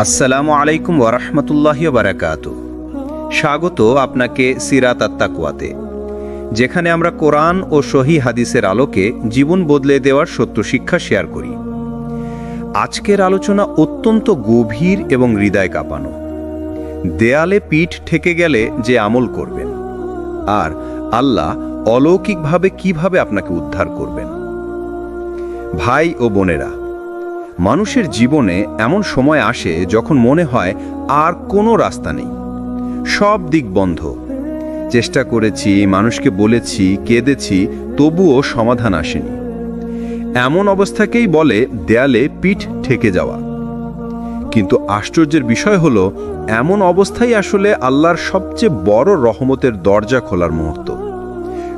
আসসালামু আলাইকুম ওয়ারাহমাতুল্লাহি ওয়া বারাকাতুহু। স্বাগত আপনাকে সিরাত আত-তাকওয়াতে, যেখানে আমরা কোরআন ও সহিহ হাদিসের আলোকে জীবন বদলে দেওয়ার সত্য শিক্ষা শেয়ার করি। আজকের আলোচনা অত্যন্ত গভীর এবং হৃদয় কাঁপানো। দেয়ালে পিঠ ঠেকে গেলে যে আমল করবেন, আর আল্লাহ অলৌকিকভাবে কিভাবে আপনাকে উদ্ধার করবেন। ভাই ও বোনেরা, মানুষের জীবনে এমন সময় আসে যখন মনে হয় আর কোনো রাস্তা নেই, সব দিক বন্ধ। চেষ্টা করেছি, মানুষকে বলেছি, কেঁদেছি, তবুও সমাধান আসেনি। এমন অবস্থাকেই বলে দেয়ালে পিঠ ঠেকে যাওয়া। কিন্তু আশ্চর্যের বিষয় হলো, এমন অবস্থাই আসলে আল্লাহর সবচেয়ে বড় রহমতের দরজা খোলার মুহূর্ত।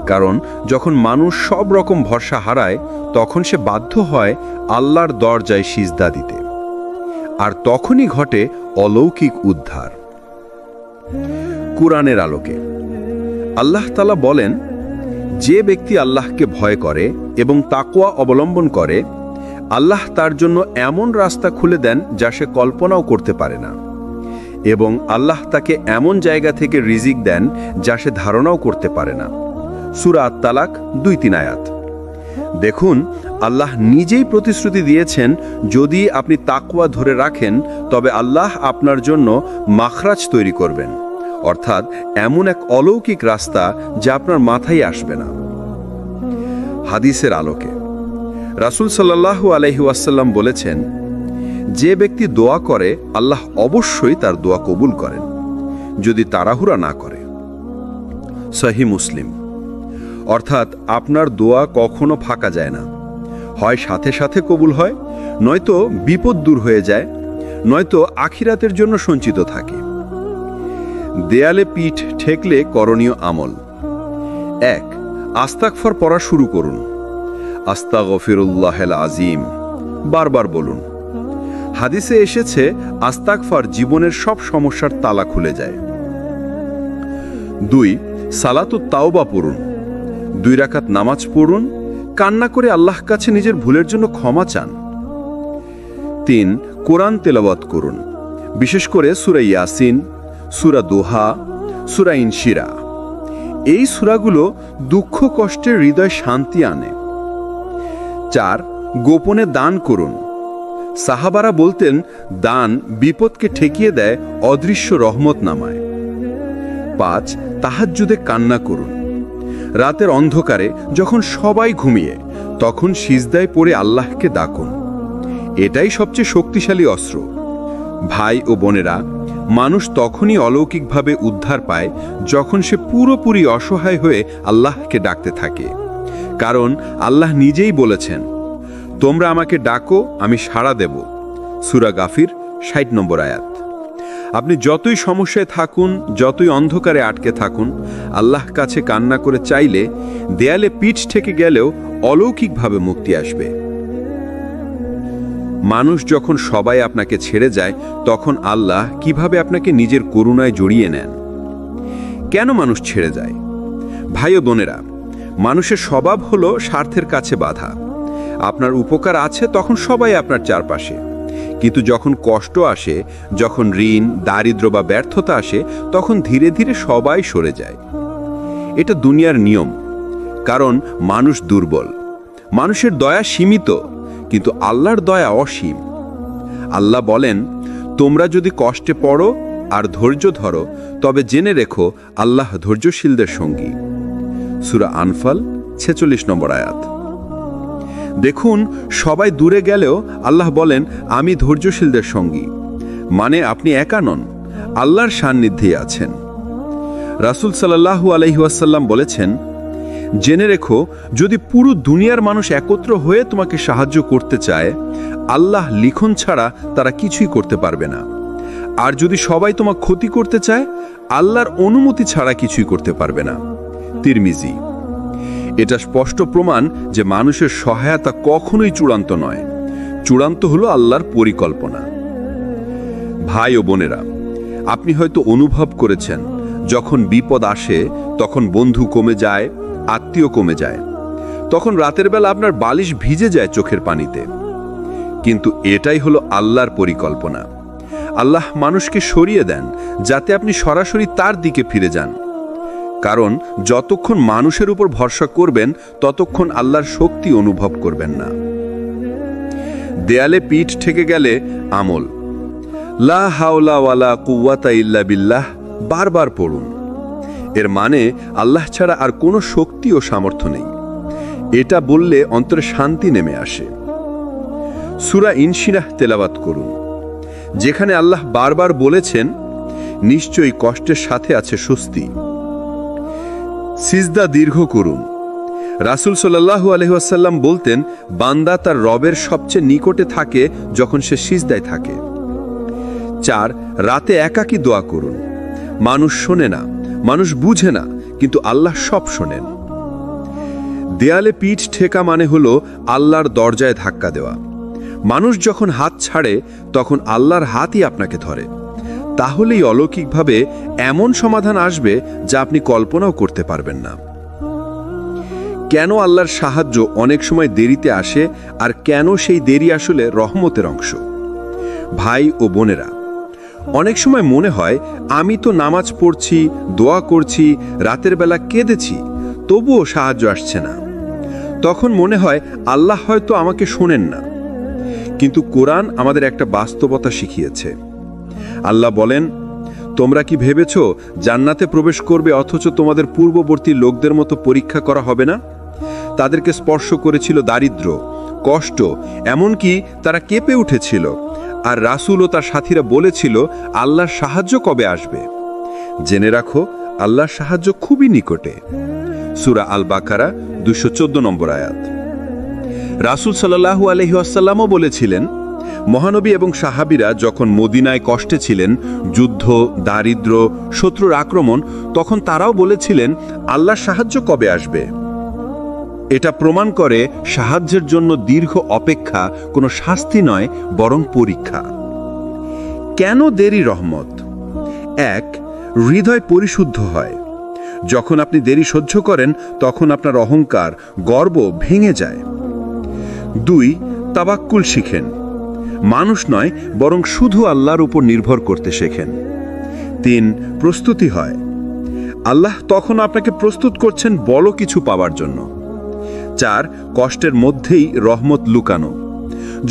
কারণ যখন মানুষ সব রকম ভরসা হারায়, তখন সে বাধ্য হয় আল্লাহর দরজায় সিজদা দিতে, আর তখনই ঘটে অলৌকিক উদ্ধার। কুরআনের আলোকে আল্লাহ তাআলা বলেন, যে ব্যক্তি আল্লাহকে ভয় করে এবং তাকওয়া অবলম্বন করে, আল্লাহ তার জন্য এমন রাস্তা খুলে দেন যা সে কল্পনাও করতে পারে না, এবং আল্লাহ তাকে এমন জায়গা থেকে রিজিক দেন যা সে ধারণাও করতে পারে না। সূরা আত-তালাক ২-৩ আয়াত। দেখুন, আল্লাহ নিজেই প্রতিশ্রুতি দিয়েছেন, যদি আপনি তাকওয়া ধরে রাখেন তবে আল্লাহ আপনার জন্য মাখরাজ তৈরি করবেন, অর্থাৎ এমন এক অলৌকিক রাস্তা যা আপনার মাথায় আসবে না। হাদিসের আলোকে রাসূল সাল্লাল্লাহু আলাইহি ওয়াসাল্লাম বলেছেন, যে ব্যক্তি দোয়া করে আল্লাহ অবশ্যই তার দোয়া কবুল করেন, যদি তাড়াহুড়া না করে। সহিহ মুসলিম। অর্থাৎ আপনার দোয়া কখনো ফাঁকা যায় না, হয় সাথে সাথে কবুল হয়, নয়তো বিপদ দূর হয়ে যায়, নয়তো আখিরাতের জন্য সঞ্চিত থাকে। দেয়ালে পিঠ ঠেকলে করণীয় আমল: ১. আস্তাগফার পড়া শুরু করুন। আস্তাগফিরুল্লাহিল আযীম বারবার বলুন। হাদিসে এসেছে, আস্তাগফার জীবনের সব সমস্যার তালা খুলে যায়। ২. সালাতুত তাওবা পড়ুন। ২ রাকাত নামাজ পড়ুন, কান্না করে আল্লাহর কাছে নিজের ভুলের জন্য ক্ষমা চান। ৩. কোরআন তেলাওয়াত করুন, বিশেষ করে সূরা ইয়াসিন, সূরা দোহা, সূরা ইনশিরা। এই সূরাগুলো দুঃখ কষ্টের হৃদয় শান্তি আনে। ৪. গোপনে দান করুন। সাহাবারা বলতেন, দান বিপদকে ঠেকিয়ে দেয়, অদৃশ্য রহমত নামায়। ৫. তাহাজ্জুদে কান্না করুন। রাতের অন্ধকারে যখন সবাই ঘুমিয়ে, তখন সিজদায় পড়ে আল্লাহকে ডাকুন। এটাই সবচেয়ে শক্তিশালী অস্ত্র। ভাই ও বোনেরা, মানুষ তখনই অলৌকিকভাবে উদ্ধার পায় যখন সে পুরোপুরি অসহায় হয়ে আল্লাহকে ডাকতে থাকে। কারণ আল্লাহ নিজেই বলেছেন, তোমরা আমাকে ডাকো, আমি সাড়া দেব। সূরা গাফির ৬০ নম্বর আয়াত। আপনি যতই সমস্যায় থাকুন, যতই অন্ধকারে আটকে থাকুন, আল্লাহর কাছে কান্না করে চাইলে দেয়ালে পিঠ ঠেকে গেলেও অলৌকিকভাবে মুক্তি আসবে। মানুষ যখন সবাই আপনাকে ছেড়ে যায়, তখন আল্লাহ কিভাবে আপনাকে নিজের করুণায় জড়িয়ে নেন। কেন মানুষ ছেড়ে যায়? ভাই ও বোনেরা, মানুষের স্বভাব হলো স্বার্থের কাছে বাধা। আপনার উপকার আছে তখন সবাই আপনার চারপাশে, কিন্তু যখন কষ্ট আসে, যখন ঋণ, দারিদ্র্য বা ব্যর্থতা আসে, তখন ধীরে ধীরে সবাই সরে যায়। এটা দুনিয়ার নিয়ম, কারণ মানুষ দুর্বল। মানুষের দয়া সীমিত, কিন্তু আল্লাহর দয়া অসীম। আল্লাহ বলেন, তোমরা যদি কষ্টে পড়ো আর ধৈর্য ধরো, তবে জেনে রেখো আল্লাহ ধৈর্যশীলদের সঙ্গী। সূরা আনফাল ৪৬ নম্বর আয়াত। দেখুন, সবাই দূরে গেলেও আল্লাহ বলেন, আমি ধৈর্যশীলদের সঙ্গী। মানে আপনি একা নন, আল্লাহর সান্নিধ্যে আছেন। রাসূল সাল্লাল্লাহু আলাইহি ওয়াসাল্লাম বলেছেন, জেনে রেখো, যদি পুরো দুনিয়ার মানুষ একত্র হয়ে তোমাকে সাহায্য করতে চায়, আল্লাহ লিখন ছাড়া তারা কিছুই করতে পারবে না। আর যদি সবাই তোমার ক্ষতি করতে চায়, আল্লাহর অনুমতি ছাড়া কিছুই করতে পারবে না। তিরমিজি। এটা স্পষ্ট প্রমাণ যে মানুষের সহায়তা কখনোই চূড়ান্ত নয়, চূড়ান্ত হলো আল্লাহর পরিকল্পনা। ভাই ও বোনেরা, আপনি হয়তো অনুভব করেছেন, যখন বিপদ আসে তখন বন্ধু কমে যায়, আত্মীয় কমে যায়। তখন রাতের বেলা আপনার বালিশ ভিজে যায় চোখের পানিতে। কিন্তু এটাই হলো আল্লাহর পরিকল্পনা। আল্লাহ মানুষকে সরিয়ে দেন যাতে আপনি সরাসরি তার দিকে ফিরে যান। কারণ যতক্ষণ মানুষের উপর ভরসা করবেন ততক্ষণ আল্লাহর শক্তি অনুভব করবেন না। দেয়ালে পিঠ ঠেকে গেলে আমল। লা হাওলা ওয়ালা কুওয়াতা ইল্লা বিল্লাহ বারবার পড়ুন। এর মানে আল্লাহ ছাড়া আর কোনো শক্তি ও সামর্থ্য নেই। এটা বললে অন্তরে শান্তি নেমে আসে। সূরা ইনশিরাহ তেলাওয়াত করুন, যেখানে আল্লাহ বারবার বলেছেন নিশ্চয়ই কষ্টের সাথে আছে স্বস্তি। সিজদা দীর্ঘ করুন। রাসূল সাল্লাল্লাহু আলাইহি ওয়াসাল্লাম বলতেন, বান্দা তার রবের সবচেয়ে নিকটে থাকে যখন সে সিজদায় থাকে। 4 রাতে একাকী দোয়া করুন। মানুষ শোনে না, মানুষ বুঝে না, কিন্তু আল্লাহ সব শোনেন। দেয়ালে পিঠ ঠেকা মানে হলো আল্লাহর দরজায় ধাক্কা দেওয়া। মানুষ যখন হাত ছাড়ে তখন আল্লাহর হাতই আপনাকে ধরে। তাহলেই অলৌকিকভাবে এমন সমাধান আসবে যা আপনি কল্পনাও করতে পারবেন না। কেন আল্লাহর সাহায্য অনেক সময় দেরিতে আসে, আর কেন সেই দেরি আসলে রহমতের অংশ? ভাই ও বোনেরা, অনেক সময় মনে হয় আমি তো নামাজ পড়ছি, দোয়া করছি, রাতের বেলা কেঁদেছি, তবুও সাহায্য আসছে না। তখন মনে হয় আল্লাহ হয়তো আমাকে শোনেন না। কিন্তু কোরআন আমাদের একটা বাস্তবতা শিখিয়েছে। আল্লাহ বলেন, তোমরা কি ভেবেছ জান্নাতে প্রবেশ করবে অথচ তোমাদের পূর্ববর্তী লোকদের মতো পরীক্ষা করা হবে না? তাদেরকে স্পর্শ করেছিল দারিদ্র্য, কষ্ট, এমনকি তারা কেঁপে উঠেছিল। আর রাসূল ও তার সাথীরা বলেছিল, আল্লাহর সাহায্য কবে আসবে? জেনে রাখো, আল্লাহর সাহায্য খুবই নিকটে। সূরা আল বাকারা 214 নম্বর আয়াত। রাসূল সাল্লাল্লাহু আলাইহি ওয়াসাল্লামও বলেছিলেন, মহানবী এবং সাহাবীরা যখন মদিনায় কষ্টে ছিলেন, যুদ্ধ, দারিদ্র্য, শত্রুর আক্রমণ, তখন তারাও বলেছিলেন, আল্লাহর সাহায্য কবে আসবে? এটা প্রমাণ করে সাহায্যের জন্য দীর্ঘ অপেক্ষা কোনো শাস্তি নয়, বরং পরীক্ষা। কেন দেরি রহমত? 1 হৃদয় পরিশুদ্ধ হয়। যখন আপনি দেরি সহ্য করেন তখন আপনার অহংকার, গর্ব ভেঙে যায়। 2 তাওয়াক্কুল শিখেন। মানুষ নয়, বরং শুধু আল্লাহর উপর নির্ভর করতে শেখেন। 3 প্রস্তুতি হয়। আল্লাহ তখন আপনাকে প্রস্তুত করছেন বড় কিছু পাওয়ার জন্য। 4 কষ্টের মধ্যেই রহমত লুকানো।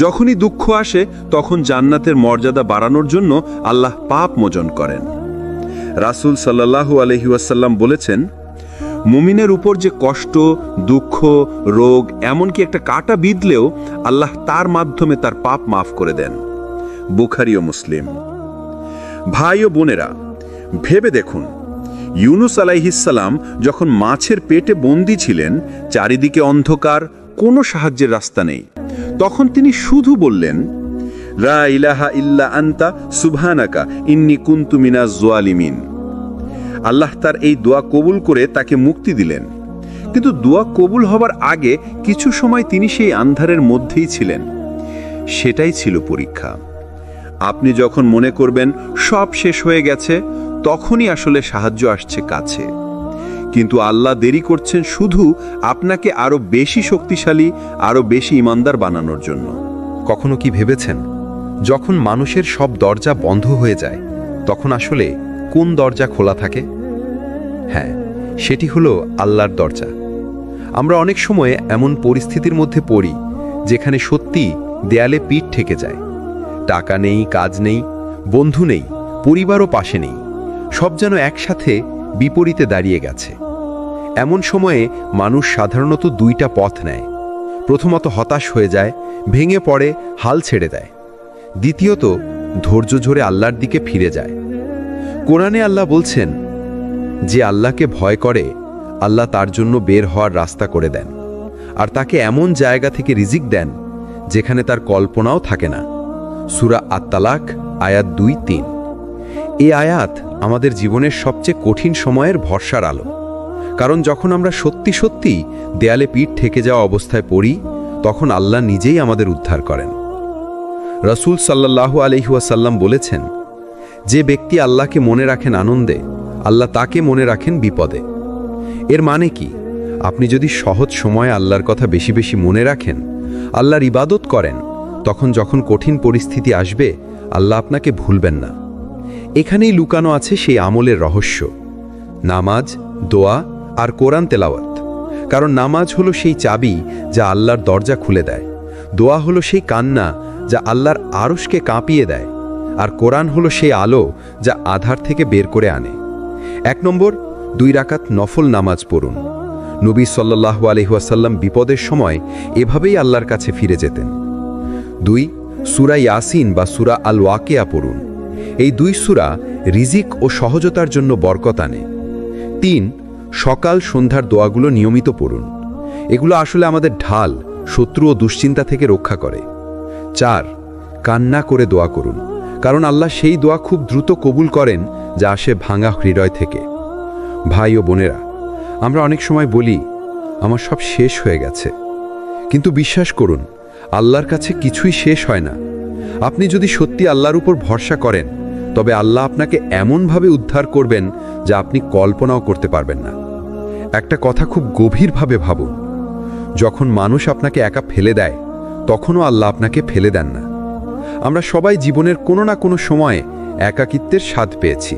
যখনই দুঃখ আসে তখন জান্নাতের মর্যাদা বাড়ানোর জন্য আল্লাহ পাপ মোচন করেন। রাসূল সাল্লাল্লাহু আলাইহি ওয়াসাল্লাম বলেছেন, মুমিনের উপর যে কষ্ট, দুঃখ, রোগ, এমনকি একটা কাঁটা বিঁধলেও আল্লাহ তার মাধ্যমে তার পাপ মাফ করে দেন। বুখারী ও মুসলিম। ভাই ও বোনেরা, ভেবে দেখুন, ইউনুস আলাইহিস সালাম যখন মাছের পেটে বন্দী ছিলেন, চারিদিকে অন্ধকার, কোনো সাহায্যের রাস্তা নেই, তখন তিনি শুধু বললেন, লা ইলাহা ইল্লা আনতা সুবহানাকা ইন্নী কুনতু মিনাজ জালিমিন। আল্লাহ তার এই দোয়া কবুল করে তাকে মুক্তি দিলেন। কিন্তু দোয়া কবুল হবার আগে কিছু সময় তিনি সেই আন্ধারের মধ্যেই ছিলেন। সেটাই ছিল পরীক্ষা। আপনি যখন মনে করবেন সব শেষ হয়ে গেছে, তখনই আসলে সাহায্য আসছে কাছে। কিন্তু আল্লাহ দেরি করছেন শুধু আপনাকে আরো বেশি শক্তিশালী, আরো বেশি ঈমানদার বানানোর জন্য। কখনো কি ভেবেছেন, যখন মানুষের সব দরজা বন্ধ হয়ে যায় তখন আসলে কোন দরজা খোলা থাকে? হ্যাঁ, সেটি হলো আল্লাহর দরজা। আমরা অনেক সময় এমন পরিস্থিতির মধ্যে পড়ি যেখানে সত্যি দেয়ালে পিঠ ঠেকে যায়। টাকা নেই, কাজ নেই, বন্ধু নেই, পরিবারও পাশে নেই, সব যেন একসাথে বিপরীতে দাঁড়িয়ে গেছে। এমন সময়ে মানুষ সাধারণত 2টা পথ নেয়। প্রথমত হতাশ হয়ে যায়, ভেঙে পড়ে, হাল ছেড়ে দেয়। দ্বিতীয়ত ধৈর্য ধরে আল্লাহর দিকে ফিরে যায়। কোরআনে আল্লাহ বলছেন, যে আল্লাহকে ভয় করে আল্লাহ তার জন্য বের হওয়ার রাস্তা করে দেন, আর তাকে এমন জায়গা থেকে রিজিক দেন যেখানে তার কল্পনাও থাকে না। সূরা আত-তালাক আয়াত 2-3। এই আয়াত আমাদের জীবনের সবচেয়ে কঠিন সময়ের ভরসার আলো। কারণ যখন আমরা সত্যি সত্যি দেয়ালে পিঠ ঠেকে যাওয়া অবস্থায় পড়ি, তখন আল্লাহ নিজেই আমাদের উদ্ধার করেন। রাসূল সাল্লাল্লাহু আলাইহি ওয়াসাল্লাম বলেছেন, যে ব্যক্তি আল্লাহকে মনে রাখেন আনন্দে, আল্লাহ তাকে মনে রাখেন বিপদে। এর মানে কি? আপনি যদি সহজ সময়ে আল্লাহর কথা বেশি বেশি মনে রাখেন, আল্লাহর ইবাদত করেন, তখন যখন কঠিন পরিস্থিতি আসবে আল্লাহ আপনাকে ভুলবেন না। এখানেই লুকানো আছে সেই আমলের রহস্য, নামাজ, দোয়া আর কোরআন তেলাওয়াত। কারণ নামাজ হলো সেই চাবি যা আল্লাহর দরজা খুলে দেয়, দোয়া হলো সেই কান্না যা আল্লাহর আরশকে কাঁপিয়ে দেয়, আর কোরআন হলো সেই আলো যা আধার থেকে বের করে আনে। 1 নম্বর, 2 রাকাত নফল নামাজ পড়ুন। নবী সাল্লাল্লাহু আলাইহি ওয়াসাল্লাম বিপদের সময় এভাবেই আল্লাহর কাছে ফিরে যেতেন। 2, সূরা ইয়াসিন বা সূরা আল ওয়াকিয়া পড়ুন। এই 2 সূরা রিজিক ও সহজতার জন্য বরকত আনে। 3, সকাল সন্ধ্যার দোয়াগুলো নিয়মিত পড়ুন। এগুলো আসলে আমাদের ঢাল, শত্রু ও দুশ্চিন্তা থেকে রক্ষা করে। 4, কান্না করে দোয়া করুন, কারণ আল্লাহ সেই দোয়া খুব দ্রুত কবুল করেন যা আসে ভাঙা হৃদয় থেকে। ভাই ও বোনেরা, আমরা অনেক সময় বলি আমার সব শেষ হয়ে গেছে, কিন্তু বিশ্বাস করুন আল্লাহর কাছে কিছুই শেষ হয় না। আপনি যদি সত্যি আল্লাহর উপর ভরসা করেন তবে আল্লাহ আপনাকে এমনভাবে উদ্ধার করবেন যা আপনি কল্পনাও করতে পারবেন না। একটা কথা খুব গভীরভাবে ভাবুন, যখন মানুষ আপনাকে একা ফেলে দেয় তখনও আল্লাহ আপনাকে ফেলে দেন না। আমরা সবাই জীবনের কোনো না কোনো সময়ে একাকিত্বের স্বাদ পেয়েছি।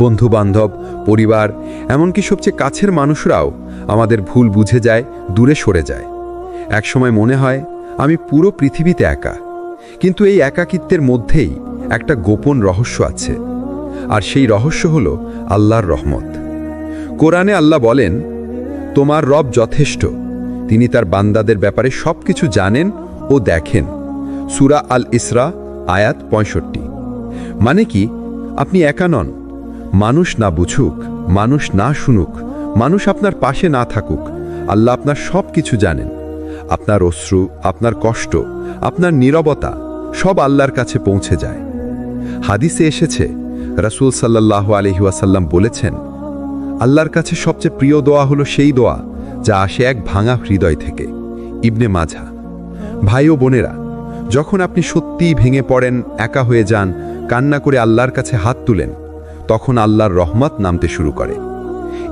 বন্ধু বান্ধব, পরিবার, এমনকি সবচেয়ে কাছের মানুষরাও আমাদের ভুল বুঝে যায়, দূরে সরে যায়। একসময় মনে হয় আমি পুরো পৃথিবীতে একা, কিন্তু এই একাকিত্বের মধ্যেই একটা গোপন রহস্য আছে, আর সেই রহস্য হলো আল্লাহর রহমত। কোরআনে আল্লাহ বলেন, তোমার রব যথেষ্ট, তিনি তার বান্দাদের ব্যাপারে সবকিছু জানেন ও দেখেন। সূরা আল ইসরা আয়াত 65। মানে কি, আপনি একা নন। মানুষ না বুঝুক, মানুষ না শুনুক, মানুষ আপনার পাশে না থাকুক, আল্লাহ আপনার সব কিছু জানেন। আপনার অশ্রু, আপনার কষ্ট, আপনার নীরবতা সব আল্লাহর কাছে পৌঁছে যায়। হাদিসে এসেছে, রাসূল সাল্লাল্লাহু আলাইহি ওয়াসাল্লাম বলেছেন, আল্লাহর কাছে সবচেয়ে প্রিয় দোয়া হলো সেই দোয়া যা আসে এক ভাঙা হৃদয় থেকে। ইবনে মাজাহ। ভাই ও বোনেরা, যখন আপনি সত্যিই ভেঙে পড়েন, একা হয়ে যান, কান্না করে আল্লাহর কাছে হাত তুলেন, তখন আল্লাহর রহমত নামতে শুরু করে।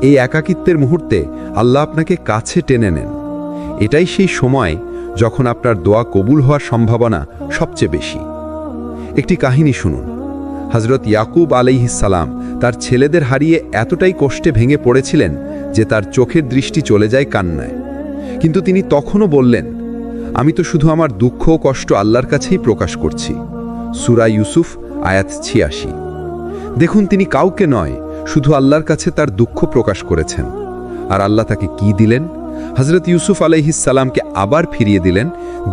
এই একাকিত্বের মুহূর্তে আল্লাহ আপনাকে কাছে টেনে নেন। এটাই সেই সময় যখন আপনার দোয়া কবুল হওয়ার সম্ভাবনা সবচেয়ে বেশি। একটি কাহিনী শুনুন। হযরত ইয়াকুব আলাইহিস সালাম তার ছেলেদের হারিয়ে এতটাই কষ্টে ভেঙে পড়েছিলেন যে তার চোখের দৃষ্টি চলে যায় কান্নায়। কিন্তু তিনি তখনও বললেন, আমি তো শুধু আমার দুঃখ ও কষ্ট আল্লাহর কাছেই প্রকাশ করছি। সূরা ইউসুফ আয়াত 86। দেখুন, তিনি কাউকে নয়, শুধু আল্লাহর কাছে তার দুঃখ প্রকাশ করেছেন। আর আল্লাহ তাকে কি দিলেন? হযরত ইউসুফ আলাইহিস সালামকে আবার ফিরিয়ে দিলেন,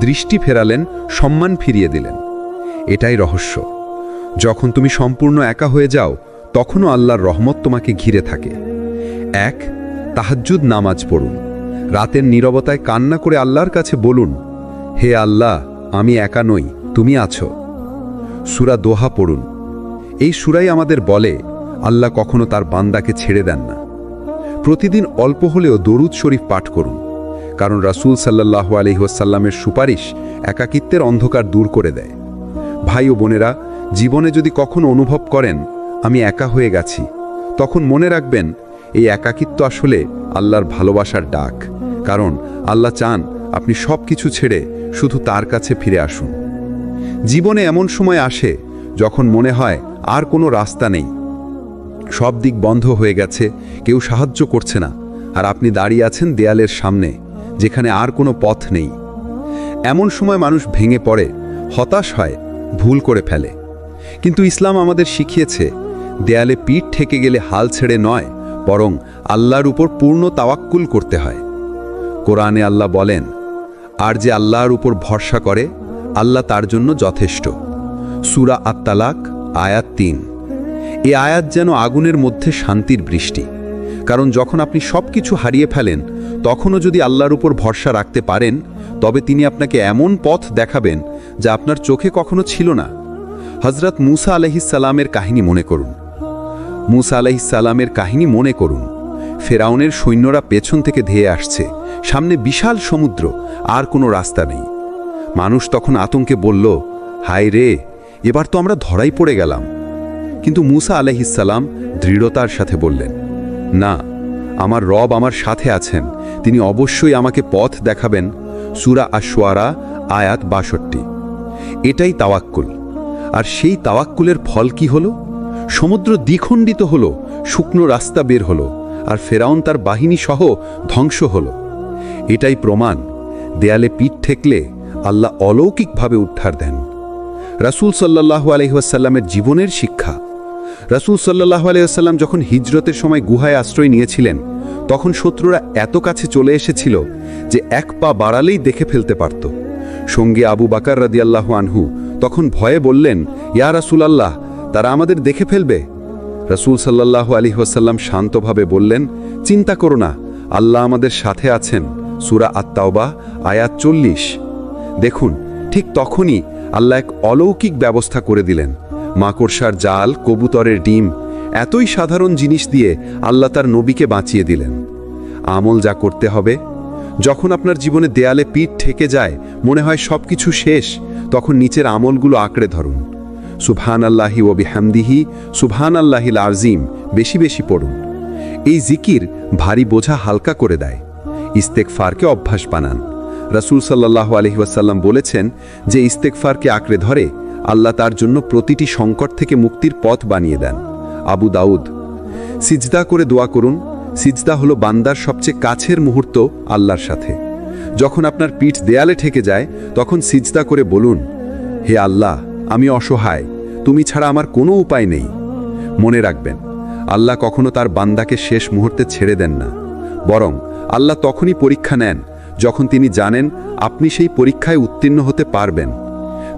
দৃষ্টি ফেরালেন, সম্মান ফিরিয়ে দিলেন। এটাই রহস্য। যখন তুমি সম্পূর্ণ একা হয়ে যাও তখনও আল্লাহর রহমত তোমাকে ঘিরে থাকে। 1, তাহাজ্জুদ নামাজ পড়ুন। রাতের নীরবতায় কান্না করে আল্লাহর কাছে বলুন, হে আল্লাহ, আমি একা নই, তুমি আছো। সূরা দোহা পড়ুন। এই সূরাই আমাদের বলে আল্লাহ কখনো তার বান্দাকে ছেড়ে দেন না। প্রতিদিন অল্প হলেও দরুদ শরীফ পাঠ করুন, কারণ রাসূল সাল্লাল্লাহু আলাইহি ওয়াসাল্লামের সুপারিশ একাকিত্বের অন্ধকার দূর করে দেয়। ভাই ও বোনেরা, জীবনে যদি কখনো অনুভব করেন আমি একা হয়ে গেছি, তখন মনে রাখবেন এই একাকিত্ব আসলে আল্লাহর ভালোবাসার ডাক। কারণ আল্লাহ চান আপনি সব কিছু ছেড়ে শুধু তার কাছে ফিরে আসুন। জীবনে এমন সময় আসে যখন মনে হয় আর কোনো রাস্তা নেই, সব দিক বন্ধ হয়ে গেছে, কেউ সাহায্য করছে না, আর আপনি দাঁড়িয়ে আছেন দেয়ালের সামনে যেখানে আর কোনো পথ নেই। এমন সময় মানুষ ভেঙে পড়ে, হতাশ হয়, ভুল করে ফেলে। কিন্তু ইসলাম আমাদের শিখিয়েছে দেয়ালে পিঠ ঠেকে গেলে হাল ছেড়ে নয়, বরং আল্লাহর উপর পূর্ণ তাওয়াক্কুল করতে হয়। কোরআনে আল্লাহ বলেন, আর যে আল্লাহর উপর ভরসা করে আল্লাহ তার জন্য যথেষ্ট। সূরা আত-তালাক আয়াত 3। এই আয়াত যেন আগুনের মধ্যে শান্তির বৃষ্টি। কারণ যখন আপনি সব কিছু হারিয়ে ফেলেন তখনও যদি আল্লাহর উপর ভরসা রাখতে পারেন তবে তিনি আপনাকে এমন পথ দেখাবেন যা আপনার চোখে কখনো ছিল না। হযরত মূসা আলাইহিস সালামের কাহিনী মনে করুন। মূসা আলাইহিস সালামের কাহিনী মনে করুন। ফেরাউনের সৈন্যরা পেছন থেকে ধেয়ে আসছে, সামনে বিশাল সমুদ্র, আর কোনো রাস্তা নেই। মানুষ তখন আতঙ্কে বলল, হায় রে, এবার তো আমরা ধরাই পড়ে গেলাম। কিন্তু মূসা আলাইহিস সালাম দৃঢ়তার সাথে বললেন, না, আমার রব আমার সাথে আছেন, তিনি অবশ্যই আমাকে পথ দেখাবেন। সূরা আশ-শুআরা আয়াত ৬২। এটাই তাওয়াক্কুল। আর সেই তাওয়াক্কুলের ফল কি হলো? সমুদ্র দ্বিখণ্ডিত হলো, শুকনো রাস্তা বের হলো, আর ফেরাউন তার বাহিনী সহ ধ্বংস হলো। এটাই প্রমাণ, দেয়ালে পিঠ ঠেকলে আল্লাহ অলৌকিকভাবে উদ্ধার দেন। রাসূল সাল্লাল্লাহু আলাইহি ওয়াসাল্লামের জীবনের শিক্ষা। রাসূল সাল্লাল্লাহু আলাইহি ওয়াসাল্লাম যখন হিজরতের সময় গুহায় আশ্রয় নিয়েছিলেন, তখন শত্রুরা এত কাছে চলে এসেছিল যে এক পা বাড়ালেই দেখে ফেলতে পারত। সঙ্গে আবু বকর রাদিয়াল্লাহু আনহু তখন ভয়ে বললেন, ইয়া রাসূলুল্লাহ, তারা আমাদের দেখে ফেলবে। রাসূল সাল্লাল্লাহু আলাইহি ওয়াসাল্লাম শান্তভাবে বললেন, চিন্তা করো না, আল্লাহ আমাদের সাথে আছেন। সূরা আত-তাওবা আয়াত 40। দেখুন, ঠিক তখনই আল্লাহ এক অলৌকিক ব্যবস্থা করে দিলেন। মাকড়সার জাল, কবুতরের ডিম, এতই সাধারণ জিনিস দিয়ে আল্লাহ তার নবীকে বাঁচিয়ে দিলেন। আমল যা করতে হবে, যখন আপনার জীবনে দেয়ালে পিঠ ঠেকে যায়, মনে হয় সবকিছু শেষ, তখন নিচের আমলগুলো আঁকড়ে ধরুন। সুবহানাল্লাহি ওয়া বিহামদিহি, সুবহানাল্লাহিল আযীম বেশি বেশি পড়ুন। এই জিকির ভারী বোঝা হালকা করে দেয়। ইস্তেগফারকে অভ্যাস বানান। রাসূল সাল্লাল্লাহু আলাইহি ওয়াসাল্লাম বলেছেন যে ইস্তেগফারকে আঁকড়ে ধরে আল্লাহ তার জন্য প্রতিটি সংকট থেকে মুক্তির পথ বানিয়ে দেন। আবু দাউদ। সিজদা করে দোয়া করুন। সিজদা হলো বান্দার সবচেয়ে কাছের মুহূর্ত আল্লাহর সাথে। যখন আপনার পিঠ দেয়ালে ঠেকে যায়, তখন সিজদা করে বলুন, হে আল্লাহ, আমি অসহায়, তুমি ছাড়া আমার কোনো উপায় নেই। মনে রাখবেন, আল্লাহ কখনো তার বান্দাকে শেষ মুহূর্তে ছেড়ে দেন না। বরং আল্লাহ তখনই পরীক্ষা নেন যখন তিনি জানেন আপনি সেই পরীক্ষায় উত্তীর্ণ হতে পারবেন।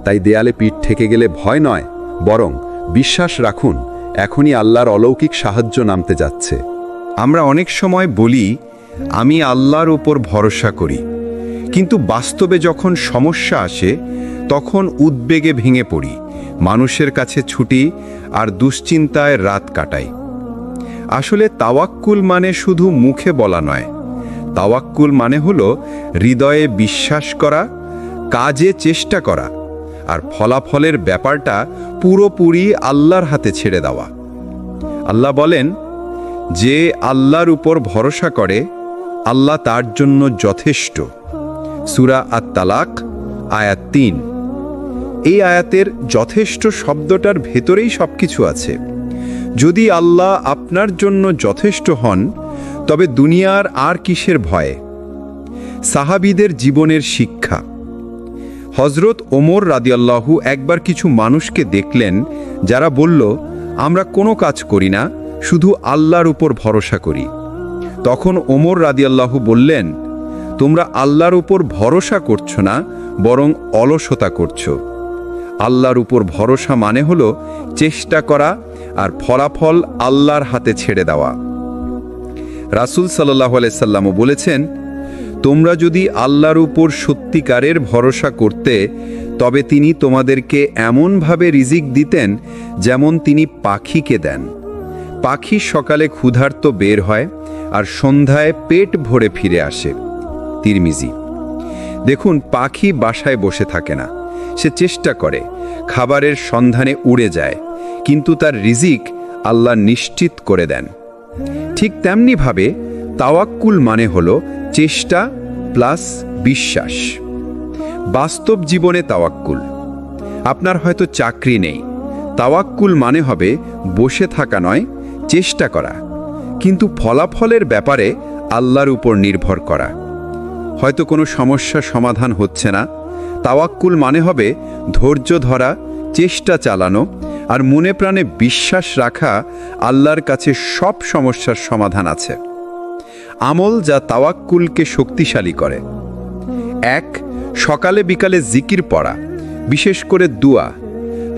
তাই দেয়ালে পিঠ ঠেকে গেলে ভয় নয়, বরং বিশ্বাস রাখুন, এখনই আল্লাহর অলৌকিক সাহায্য নামতে যাচ্ছে। আমরা অনেক সময় বলি, আমি আল্লাহর উপর ভরসা করি, কিন্তু বাস্তবে যখন সমস্যা আসে তখন উদ্বেগে ভেঙে পড়ি, মানুষের কাছে ছুটি আর দুশ্চিন্তায় রাত কাটাই। আসলে তাওয়াক্কুল মানে শুধু মুখে বলা নয়। তাওয়াক্কুল মানে হলো হৃদয়ে বিশ্বাস করা, কাজে চেষ্টা করা, আর ফলাফলের ব্যাপারটা পুরোপুরি আল্লাহর হাতে ছেড়ে দেওয়া। আল্লাহ বলেন, যে আল্লাহর উপর ভরসা করে আল্লাহ তার জন্য যথেষ্ট। সূরা আত-তালাক আয়াত ৩। এই আয়াতের যথেষ্ট শব্দটার ভেতরেই সবকিছু আছে। যদি আল্লাহ আপনার জন্য যথেষ্ট হন, তবে দুনিয়ার আর কিসের ভয়ে? সাহাবীদের জীবনের শিক্ষা। হযরত ওমর রাদিয়াল্লাহু একবার কিছু মানুষকে দেখলেন যারা বলল, আমরা কোনো কাজ করি না, শুধু আল্লাহর উপর ভরসা করি। তখন ওমর রাদিয়াল্লাহু বললেন, তোমরা আল্লাহর উপর ভরসা করছো না, বরং অলসতা করছো। আল্লাহর উপর ভরসা মানে হলো চেষ্টা করা আর ফলাফল আল্লাহর হাতে ছেড়ে দেওয়া। রাসূল সাল্লাল্লাহু আলাইহি সাল্লামও বলেছেন, তোমরা যদি আল্লাহর উপর সত্যিকারের ভরসা করতে, তবে তিনি তোমাদেরকে এমনভাবে রিজিক দিতেন যেমন তিনি পাখিকে দেন। পাখি সকালে ক্ষুধার্ত বের হয় আর সন্ধ্যায় পেট ভরে ফিরে আসে। তিরমিজি। দেখুন, পাখি বাসায় বসে থাকে না, সে চেষ্টা করে, খাবারের সন্ধানে উড়ে যায়, কিন্তু তার রিজিক আল্লাহ নিশ্চিত করে দেন। ঠিক তেমনিভাবে তাওয়াক্কুল মানে হলো চেষ্টা প্লাস বিশ্বাস। বাস্তব জীবনে তাওয়াক্কুল। আপনার হয়তো চাকরি নেই, তাওয়াক্কুল মানে হবে বসে থাকা নয়, চেষ্টা করা, কিন্তু ফলাফলের ব্যাপারে আল্লাহর উপর নির্ভর করা। হয়তো কোনো সমস্যা সমাধান হচ্ছে না, তাওয়াক্কুল মানে হবে ধৈর্য ধরা, চেষ্টা চালানো আর মনে প্রাণে বিশ্বাস রাখা আল্লাহর কাছে সব সমস্যার সমাধান আছে। আমল যা তাওয়াক্কুলকে শক্তিশালী করে। ১. সকালে বিকালে জিকির পড়া, বিশেষ করে দুয়া,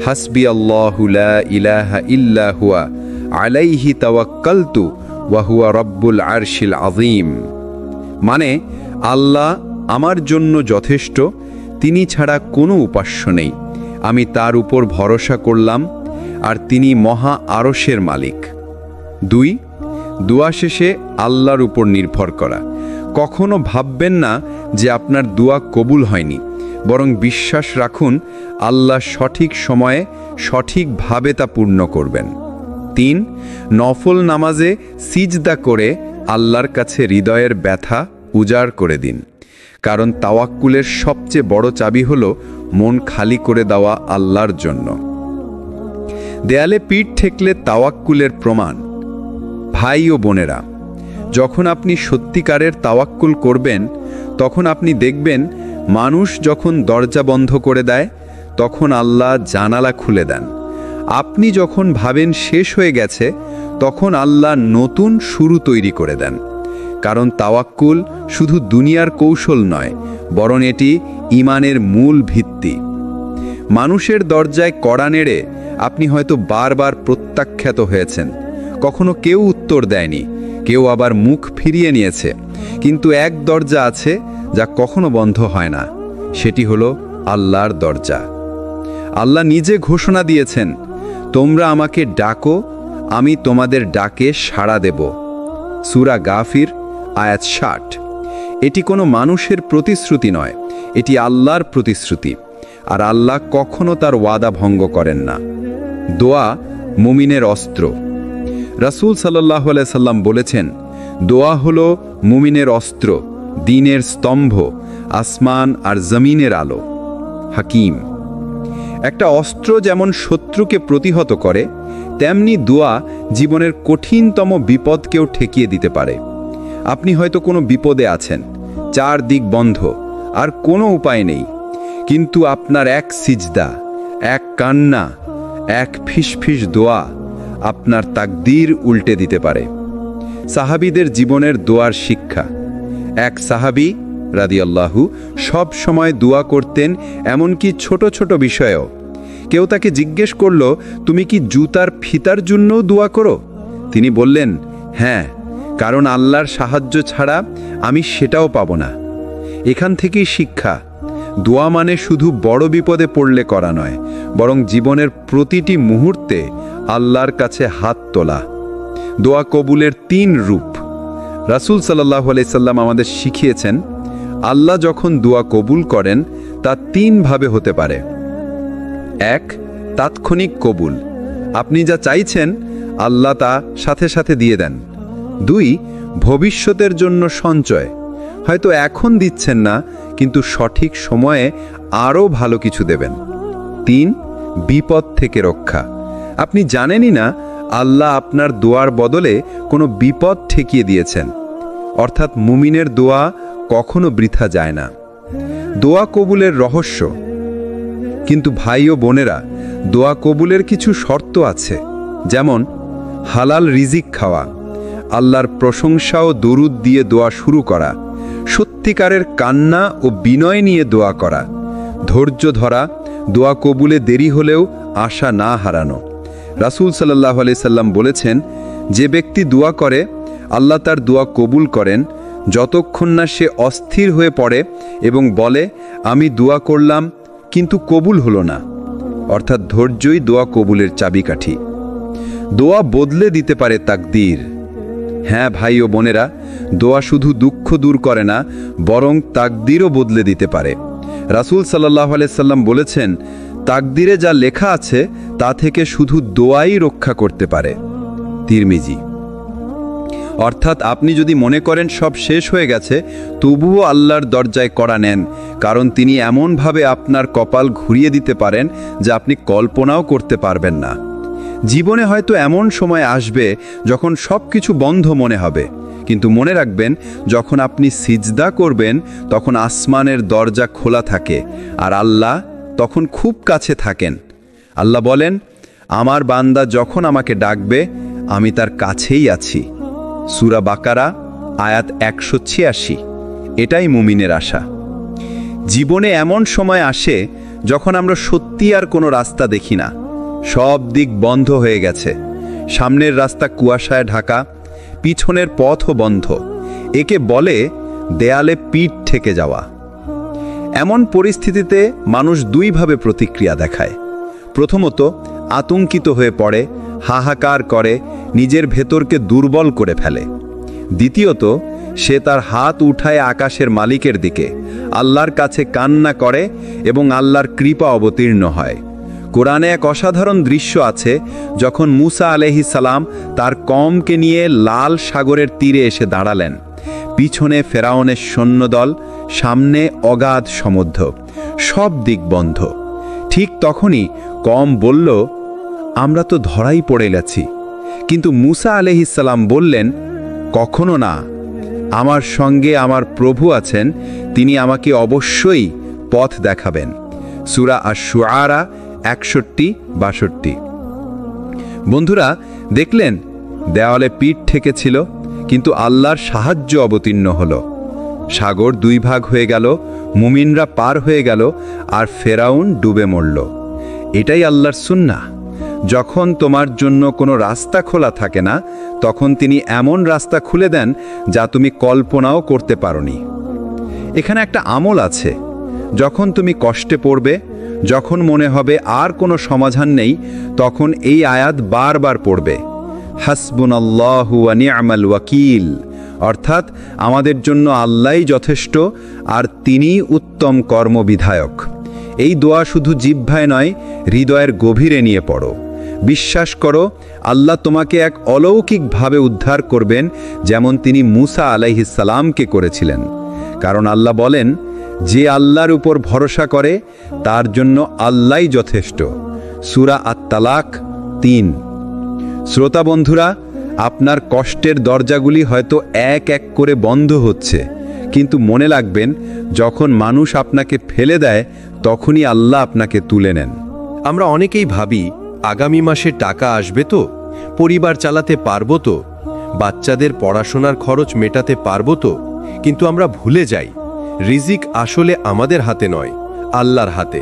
হাসবি আল্লাহু লা ইলাহা ইল্লা হুয়া আলাইহি তাওয়াক্কালতু ওয়া হুয়া রব্বুল আরশিল আযীম। মানে, আল্লাহ আমার জন্য যথেষ্ট, তিনি ছাড়া কোনো উপাস্য নেই, আমি তার উপর ভরসা করলাম, আর তিনি মহা আরশের মালিক। ২. দোয়া শেষে আল্লাহর উপর নির্ভর করা। কখনো ভাববেন না যে আপনার দোয়া কবুল হয়নি, বরং বিশ্বাস রাখুন আল্লাহ সঠিক সময়ে সঠিকভাবে তা পূর্ণ করবেন। ৩. নফল নামাজে সিজদা করে আল্লাহর কাছে হৃদয়ের ব্যথা উজাড় করে দিন, কারণ তাওয়াক্কুলের সবচেয়ে বড় চাবি হলো মন খালি করে দেওয়া আল্লাহর জন্য। দেয়ালে পিঠ ঠেকলে তাওয়াক্কুলের প্রমাণ। ভাই ও বোনেরা, যখন আপনি সত্যিকারের তাওয়াক্কুল করবেন, তখন আপনি দেখবেন মানুষ যখন দরজা বন্ধ করে দেয়, তখন আল্লাহ জানালা খুলে দেন। আপনি যখন ভাবেন শেষ হয়ে গেছে, তখন আল্লাহ নতুন শুরু তৈরি করে দেন। কারণ তাওয়াক্কুল শুধু দুনিয়ার কৌশল নয়, বরং এটি ঈমানের মূল ভিত্তি। মানুষের দরজায় কড়া নেড়ে আপনি হয়তো বারবার প্রত্যাখ্যাত হয়েছেন। কখনো কেউ উত্তর দেয়নি, কেউ আবার মুখ ফিরিয়ে নিয়েছে। কিন্তু এক দরজা আছে যা কখনো বন্ধ হয় না, সেটি হলো আল্লাহর দরজা। আল্লাহ নিজে ঘোষণা দিয়েছেন, তোমরা আমাকে ডাকো, আমি তোমাদের ডাকে সাড়া দেব। সূরা গাফির আয়াত 60। এটি কোনো মানুষের প্রতিশ্রুতি নয়, এটি আল্লাহর প্রতিশ্রুতি। আর আল্লাহ কখনো তার ওয়াদা ভঙ্গ করেন না। দোয়া মুমিনের অস্ত্র। রাসূল সাল্লাল্লাহু আলাইহি সাল্লাম বলেছেন, দোয়া হলো মুমিনের অস্ত্র, দ্বীনের স্তম্ভ, আসমান আর জমিনের আলো। হাকিম। একটা অস্ত্র যেমন শত্রুকে প্রতিহত করে, তেমনি দোয়া জীবনের কঠিনতম বিপদকেও ঠেকিয়ে দিতে পারে। আপনি হয়তো কোনো বিপদে আছেন, চারদিক বন্ধ, আর কোনো উপায় নেই। কিন্তু আপনার এক সিজদা, এক কান্না, এক ফিসফিস দোয়া আপনার তাকদীর উল্টে দিতে পারে। সাহাবীদের জীবনের দোয়ার শিক্ষা। এক সাহাবী রাদিয়াল্লাহু সব সময় দোয়া করতেন, এমনকি ছোট ছোট বিষয়েও। কেউ তাকে জিজ্ঞেস করল, তুমি কি জুতার ফিতার জন্যও দোয়া করো? তিনি বললেন, হ্যাঁ, কারণ আল্লাহর সাহায্য ছাড়া আমি সেটাও পাব না। এখান থেকেই শিক্ষা, দোয়া মানে শুধু বড় বিপদে পড়লে করা নয়, বরং জীবনের প্রতিটি মুহূর্তে আল্লাহর কাছে হাত তোলা। দোয়া কবুলের 3 রূপ। রাসূল সাল্লাল্লাহু আলাইহি সাল্লাম আমাদের শিখিয়েছেন, আল্লাহ যখন দোয়া কবুল করেন তা 3 ভাবে হতে পারে। 1, তাৎক্ষণিক কবুল। আপনি যা চাইছেন আল্লাহ তা সাথে সাথে দিয়ে দেন। 2, ভবিষ্যতের জন্য সঞ্চয়। হয়তো এখন দিচ্ছেন না, কিন্তু সঠিক সময়ে আরও ভালো কিছু দেবেন। 3, বিপদ থেকে রক্ষা। আপনি জানেনই না আল্লাহ আপনার দোয়ার বদলে কোনো বিপদ ঠেকিয়ে দিয়েছেন। অর্থাৎ মুমিনের দোয়া কখনো বৃথা যায় না। দোয়া কবুলের রহস্য। কিন্তু ভাই ও বোনেরা, দোয়া কবুলের কিছু শর্ত আছে, যেমন হালাল রিজিক খাওয়া, আল্লাহর প্রশংসা ও দরুদ দিয়ে দোয়া শুরু করা, সত্যিকারের কান্না ও বিনয় নিয়ে দোয়া করা, ধৈর্য ধরা, দোয়া কবুলে দেরি হলেও আশা না হারানো। রাসূল সাল্লাল্লাহু আলাইহি সাল্লাম বলেছেন, যে ব্যক্তি দোয়া করে আল্লাহ তার দোয়া কবুল করেন, যতক্ষণ না সে অস্থির হয়ে পড়ে এবং বলে, আমি দোয়া করলাম কিন্তু কবুল হলো না। অর্থাৎ ধৈর্যই দোয়া কবুলের চাবিকাঠি। দোয়া বদলে দিতে পারে তাকদীর। হ্যাঁ ভাই ও বোনেরা, দোয়া শুধু দুঃখ দূর করে না, বরং তাকদীরও বদলে দিতে পারে। রাসূল সাল্লাল্লাহু আলাইহি সাল্লাম বলেছেন, তাকদীরে যা লেখা আছে তা থেকে শুধু দোয়াই রক্ষা করতে পারে। তিরমিজি। অর্থাৎ আপনি যদি মনে করেন সব শেষ হয়ে গেছে, তবুও আল্লাহর দরজায় কড়া নেন, কারণ তিনি এমনভাবে আপনার কপাল ঘুরিয়ে দিতে পারেন যা আপনি কল্পনাও করতে পারবেন না। জীবনে হয়তো এমন সময় আসবে যখন সব কিছু বন্ধ মনে হবে, কিন্তু মনে রাখবেন, যখন আপনি সিজদা করবেন তখন আসমানের দরজা খোলা থাকে আর আল্লাহ তখন খুব কাছে থাকেন। আল্লাহ বলেন, আমার বান্দা যখন আমাকে ডাকবে আমি তার কাছেই আছি। সূরা বাকারা আয়াত 186। এটাই মুমিনের আশা। জীবনে এমন সময় আসে যখন আমরা সত্যি আর কোনো রাস্তা দেখি না, সব দিক বন্ধ হয়ে গেছে। সামনের রাস্তা কুয়াশায় ঢাকা, পিছনের পথও বন্ধ। একে বলে দেয়ালে পিঠ ঠেকে যাওয়া। এমন পরিস্থিতিতে মানুষ 2 ভাবে প্রতিক্রিয়া দেখায়। প্রথমত, আতঙ্কিত হয়ে পড়ে, হাহাকার করে, নিজের ভেতরকে দুর্বল করে ফেলে। দ্বিতীয়ত, সে তার হাত উঠায় আকাশের মালিকের দিকে, আল্লাহর কাছে কান্না করে এবং আল্লাহর কৃপা অবতীর্ণ হয়। কোরআনে এক অসাধারণ দৃশ্য আছে, যখন মূসা আলাইহিস সালাম তার কওমকে নিয়ে লাল সাগরের তীরে এসে দাঁড়ালেন। পিছনে ফেরাউনের সৈন্যদল, সামনে অগাধ সমুদ্র, সব দিক বন্ধ। ঠিক তখনই কম বলল, আমরা তো ধরাই পড়ে গেছি। কিন্তু মুসা আলাইহিসসালাম বললেন, কখনো না, আমার সঙ্গে আমার প্রভু আছেন, তিনি আমাকে অবশ্যই পথ দেখাবেন। সূরা আশ-শুআরা 61-62। বন্ধুরা, দেখলেন দেওয়ালে পিঠ ঠেকেছিল, কিন্তু আল্লাহর সাহায্য অবতীর্ণ হলো। সাগর দুই ভাগ হয়ে গেল, মুমিনরা পার হয়ে গেল, আর ফেরাউন ডুবে মরল। এটাই আল্লাহর সুন্নাহ। যখন তোমার জন্য কোনো রাস্তা খোলা থাকে না, তখন তিনি এমন রাস্তা খুলে দেন যা তুমি কল্পনাও করতে পারোনি। এখানে একটা আমল আছে। যখন তুমি কষ্টে পড়বে, যখন মনে হবে আর কোনো সমাধান নেই, তখন এই আয়াত বারবার পড়বে, হাসবুনাল্লাহু ওয়া নি'মাল ওয়াকিল, অর্থাৎ আমাদের জন্য আল্লাহই যথেষ্ট আর তিনিই উত্তম কর্মবিধায়ক। এই দোয়া শুধু জিহ্বায় নয়, হৃদয়ের গভীরে নিয়ে পড়ো। বিশ্বাস করো, আল্লাহ তোমাকে এক অলৌকিকভাবে উদ্ধার করবেন, যেমন তিনি মুসা আলাইহিসসালামকে করেছিলেন। কারণ আল্লাহ বলেন, যে আল্লাহর উপর ভরসা করে তার জন্য আল্লাহই যথেষ্ট। সূরা আত-তালাক 3। শ্রোতা বন্ধুরা, আপনার কষ্টের দরজাগুলি হয়তো এক এক করে বন্ধ হচ্ছে, কিন্তু মনে রাখবেন, যখন মানুষ আপনাকে ফেলে দেয়, তখনই আল্লাহ আপনাকে তুলে নেন। আমরা অনেকেই ভাবি, আগামী মাসে টাকা আসবে তো, পরিবার চালাতে পারবো তো, বাচ্চাদের পড়াশোনার খরচ মেটাতে পারবো তো। কিন্তু আমরা ভুলে যাই, রিজিক আসলে আমাদের হাতে নয়, আল্লাহর হাতে।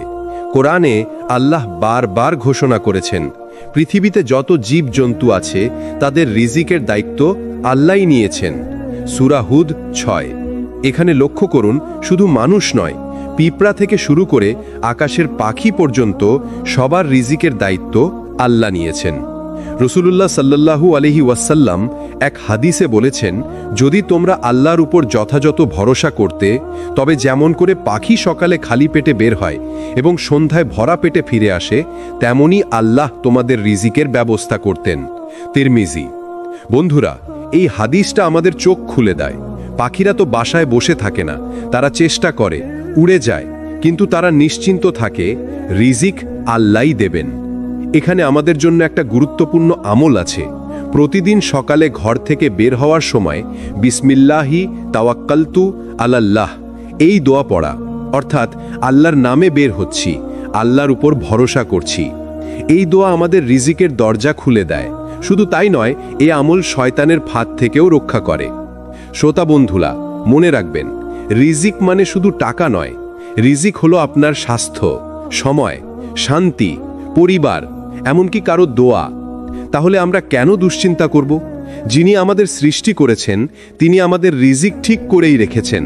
কোরআনে আল্লাহ বারবার ঘোষণা করেছেন, পৃথিবীতে যত জীবজন্তু আছে তাদের রিজিকের দায়িত্ব আল্লাহই নিয়েছেন। সূরা হুদ 6। এখানে লক্ষ্য করুন, শুধু মানুষ নয়, পিঁপড়া থেকে শুরু করে আকাশের পাখি পর্যন্ত সবার রিজিকের দায়িত্ব আল্লাহ নিয়েছেন। রাসূলুল্লাহ সাল্লাল্লাহু আলাইহি ওয়াসাল্লাম এক হাদিসে বলেছেন, যদি তোমরা আল্লাহর উপর যথাযথ ভরসা করতে, তবে যেমন করে পাখি সকালে খালি পেটে বের হয় এবং সন্ধ্যায় ভরা পেটে ফিরে আসে, তেমনি আল্লাহ তোমাদের রিজিকের ব্যবস্থা করতেন। তিরমিজি। বন্ধুরা, এই হাদিসটা আমাদের চোখ খুলে দেয়। পাখিরা তো বাসায় বসে থাকে না, তারা চেষ্টা করে, উড়ে যায়, কিন্তু তারা নিশ্চিন্ত থাকে, রিজিক আল্লাহই দেবেন। এখানে আমাদের জন্য একটা গুরুত্বপূর্ণ আমল আছে। প্রতিদিন সকালে ঘর থেকে বের হওয়ার সময় বিসমিল্লাহি তাওয়াক্কালতু আলাল্লাহ এই দোয়া পড়া, অর্থাৎ আল্লাহর নামে বের হচ্ছি, আল্লাহর উপর ভরসা করছি। এই দোয়া আমাদের রিজিকের দরজা খুলে দেয়। শুধু তাই নয়, এই আমল শয়তানের ফাঁদ থেকেও রক্ষা করে। শ্রোতা বন্ধুরা, মনে রাখবেন, রিজিক মানে শুধু টাকা নয়, রিজিক হলো আপনার স্বাস্থ্য, সময়, শান্তি, পরিবার, এমনকি কারো দোয়া। তাহলে আমরা কেন দুশ্চিন্তা করব? যিনি আমাদের সৃষ্টি করেছেন, তিনি আমাদের রিজিক ঠিক করেই রেখেছেন।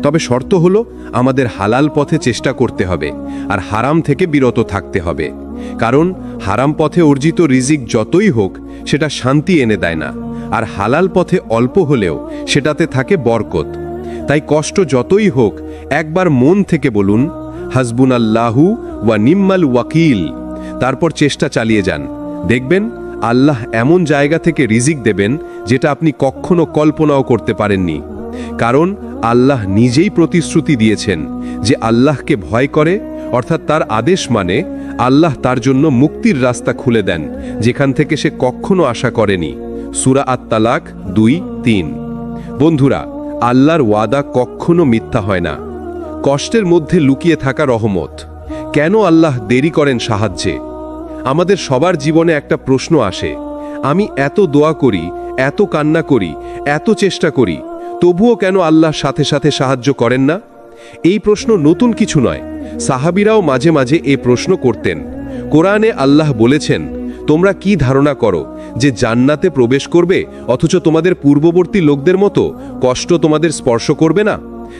তবে শর্ত হলো, আমাদের হালাল পথে চেষ্টা করতে হবে আর হারাম থেকে বিরত থাকতে হবে। কারণ হারাম পথে অর্জিত রিজিক যতই হোক, সেটা শান্তি এনে দেয় না, আর হালাল পথে অল্প হলেও সেটাতে থাকে বরকত। তাই কষ্ট যতই হোক, একবার মন থেকে বলুন, হাসবুনাল্লাহু ওয়া নি'মাল ওয়াকিল। তারপর চেষ্টা চালিয়ে যান। দেখবেন আল্লাহ এমন জায়গা থেকে রিজিক দেবেন যেটা আপনি কখনো কল্পনাও করতে পারেননি। কারণ আল্লাহ নিজেই প্রতিশ্রুতি দিয়েছেন যে আল্লাহকে ভয় করে, অর্থাৎ তার আদেশ মানে, আল্লাহ তার জন্য মুক্তির রাস্তা খুলে দেন যেখান থেকে সে কখনো আশা করেনি। সূরা আত-তালাক 2-3। বন্ধুরা, আল্লাহর ওয়াদা কখনো মিথ্যা হয় না। কষ্টের মধ্যে লুকিয়ে থাকা রহমত। কেন আল্লাহ দেরি করেন সাহায্যে? আমাদের সবার জীবনে একটা প্রশ্ন আসে, আমি এত দোয়া করি, এত কান্না করি, এত চেষ্টা করি, তবুও কেন আল্লাহ সাথে সাথে সাহায্য করেন না? এই প্রশ্ন নতুন কিছু নয়, সাহাবীরাও মাঝে মাঝে এই প্রশ্ন করতেন। কোরআনে আল্লাহ বলেছেন, তোমরা কি ধারণা করো যে জান্নাতে প্রবেশ করবে, অথচ তোমাদের পূর্ববর্তী লোকদের মতো কষ্ট তোমাদের স্পর্শ করবে না?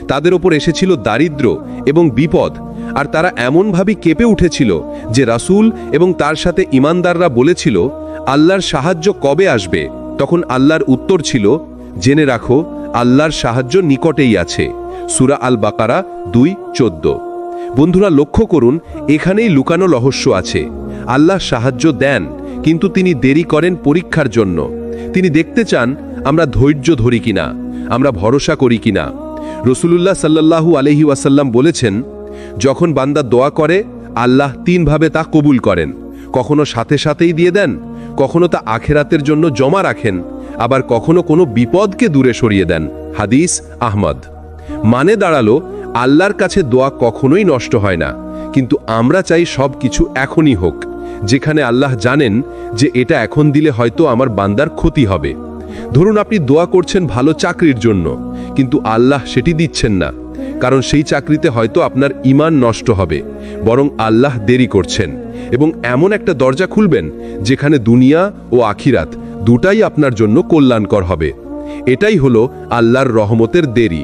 তাদের ওপর এসেছিল দারিদ্র এবং বিপদ, আর তারা এমনভাবে কেঁপে উঠেছিল যে রাসূল এবং তার সাথে ঈমানদাররা বলেছিল, আল্লাহর সাহায্য কবে আসবে? তখন আল্লাহর উত্তর ছিল, জেনে রাখো, আল্লাহর সাহায্য নিকটেই আছে। সূরা আল বাকারা 2:14। বন্ধুরা, লক্ষ্য করুন, এখানেই লুকানো রহস্য আছে। আল্লাহ সাহায্য দেন, কিন্তু তিনি দেরি করেন পরীক্ষার জন্য। তিনি দেখতে চান আমরা ধৈর্য ধরি কিনা, আমরা ভরসা করি কিনা। রাসূলুল্লাহ সাল্লাল্লাহু আলাইহি ওয়াসাল্লাম বলেছেন, যখন বান্দা দোয়া করে আল্লাহ তিনভাবে তা কবুল করেন। কখনো সাথে সাথেই দিয়ে দেন, কখনো তা আখেরাতের জন্য জমা রাখেন, আবার কখনো কোনো বিপদকে দূরে সরিয়ে দেন। হাদিস আহমদ। মানে দাঁড়ালো, আল্লাহর কাছে দোয়া কখনোই নষ্ট হয় না, কিন্তু আমরা চাই সব কিছু এখনই হোক, যেখানে আল্লাহ জানেন যে এটা এখন দিলে হয়তো আমার বান্দার ক্ষতি হবে। ধরুন আপনি দোয়া করছেন ভালো চাকরির জন্য, কিন্তু আল্লাহ সেটি দিচ্ছেন না, কারণ সেই চাকরিতে হয়তো আপনার ঈমান নষ্ট হবে, বরং আল্লাহ দেরি করছেন এবং এমন একটা দরজা খুলবেন যেখানে দুনিয়া ও আখিরাত দুটাই আপনার জন্য কল্যাণকর হবে। এটাই হলো আল্লাহর রহমতের দেরি।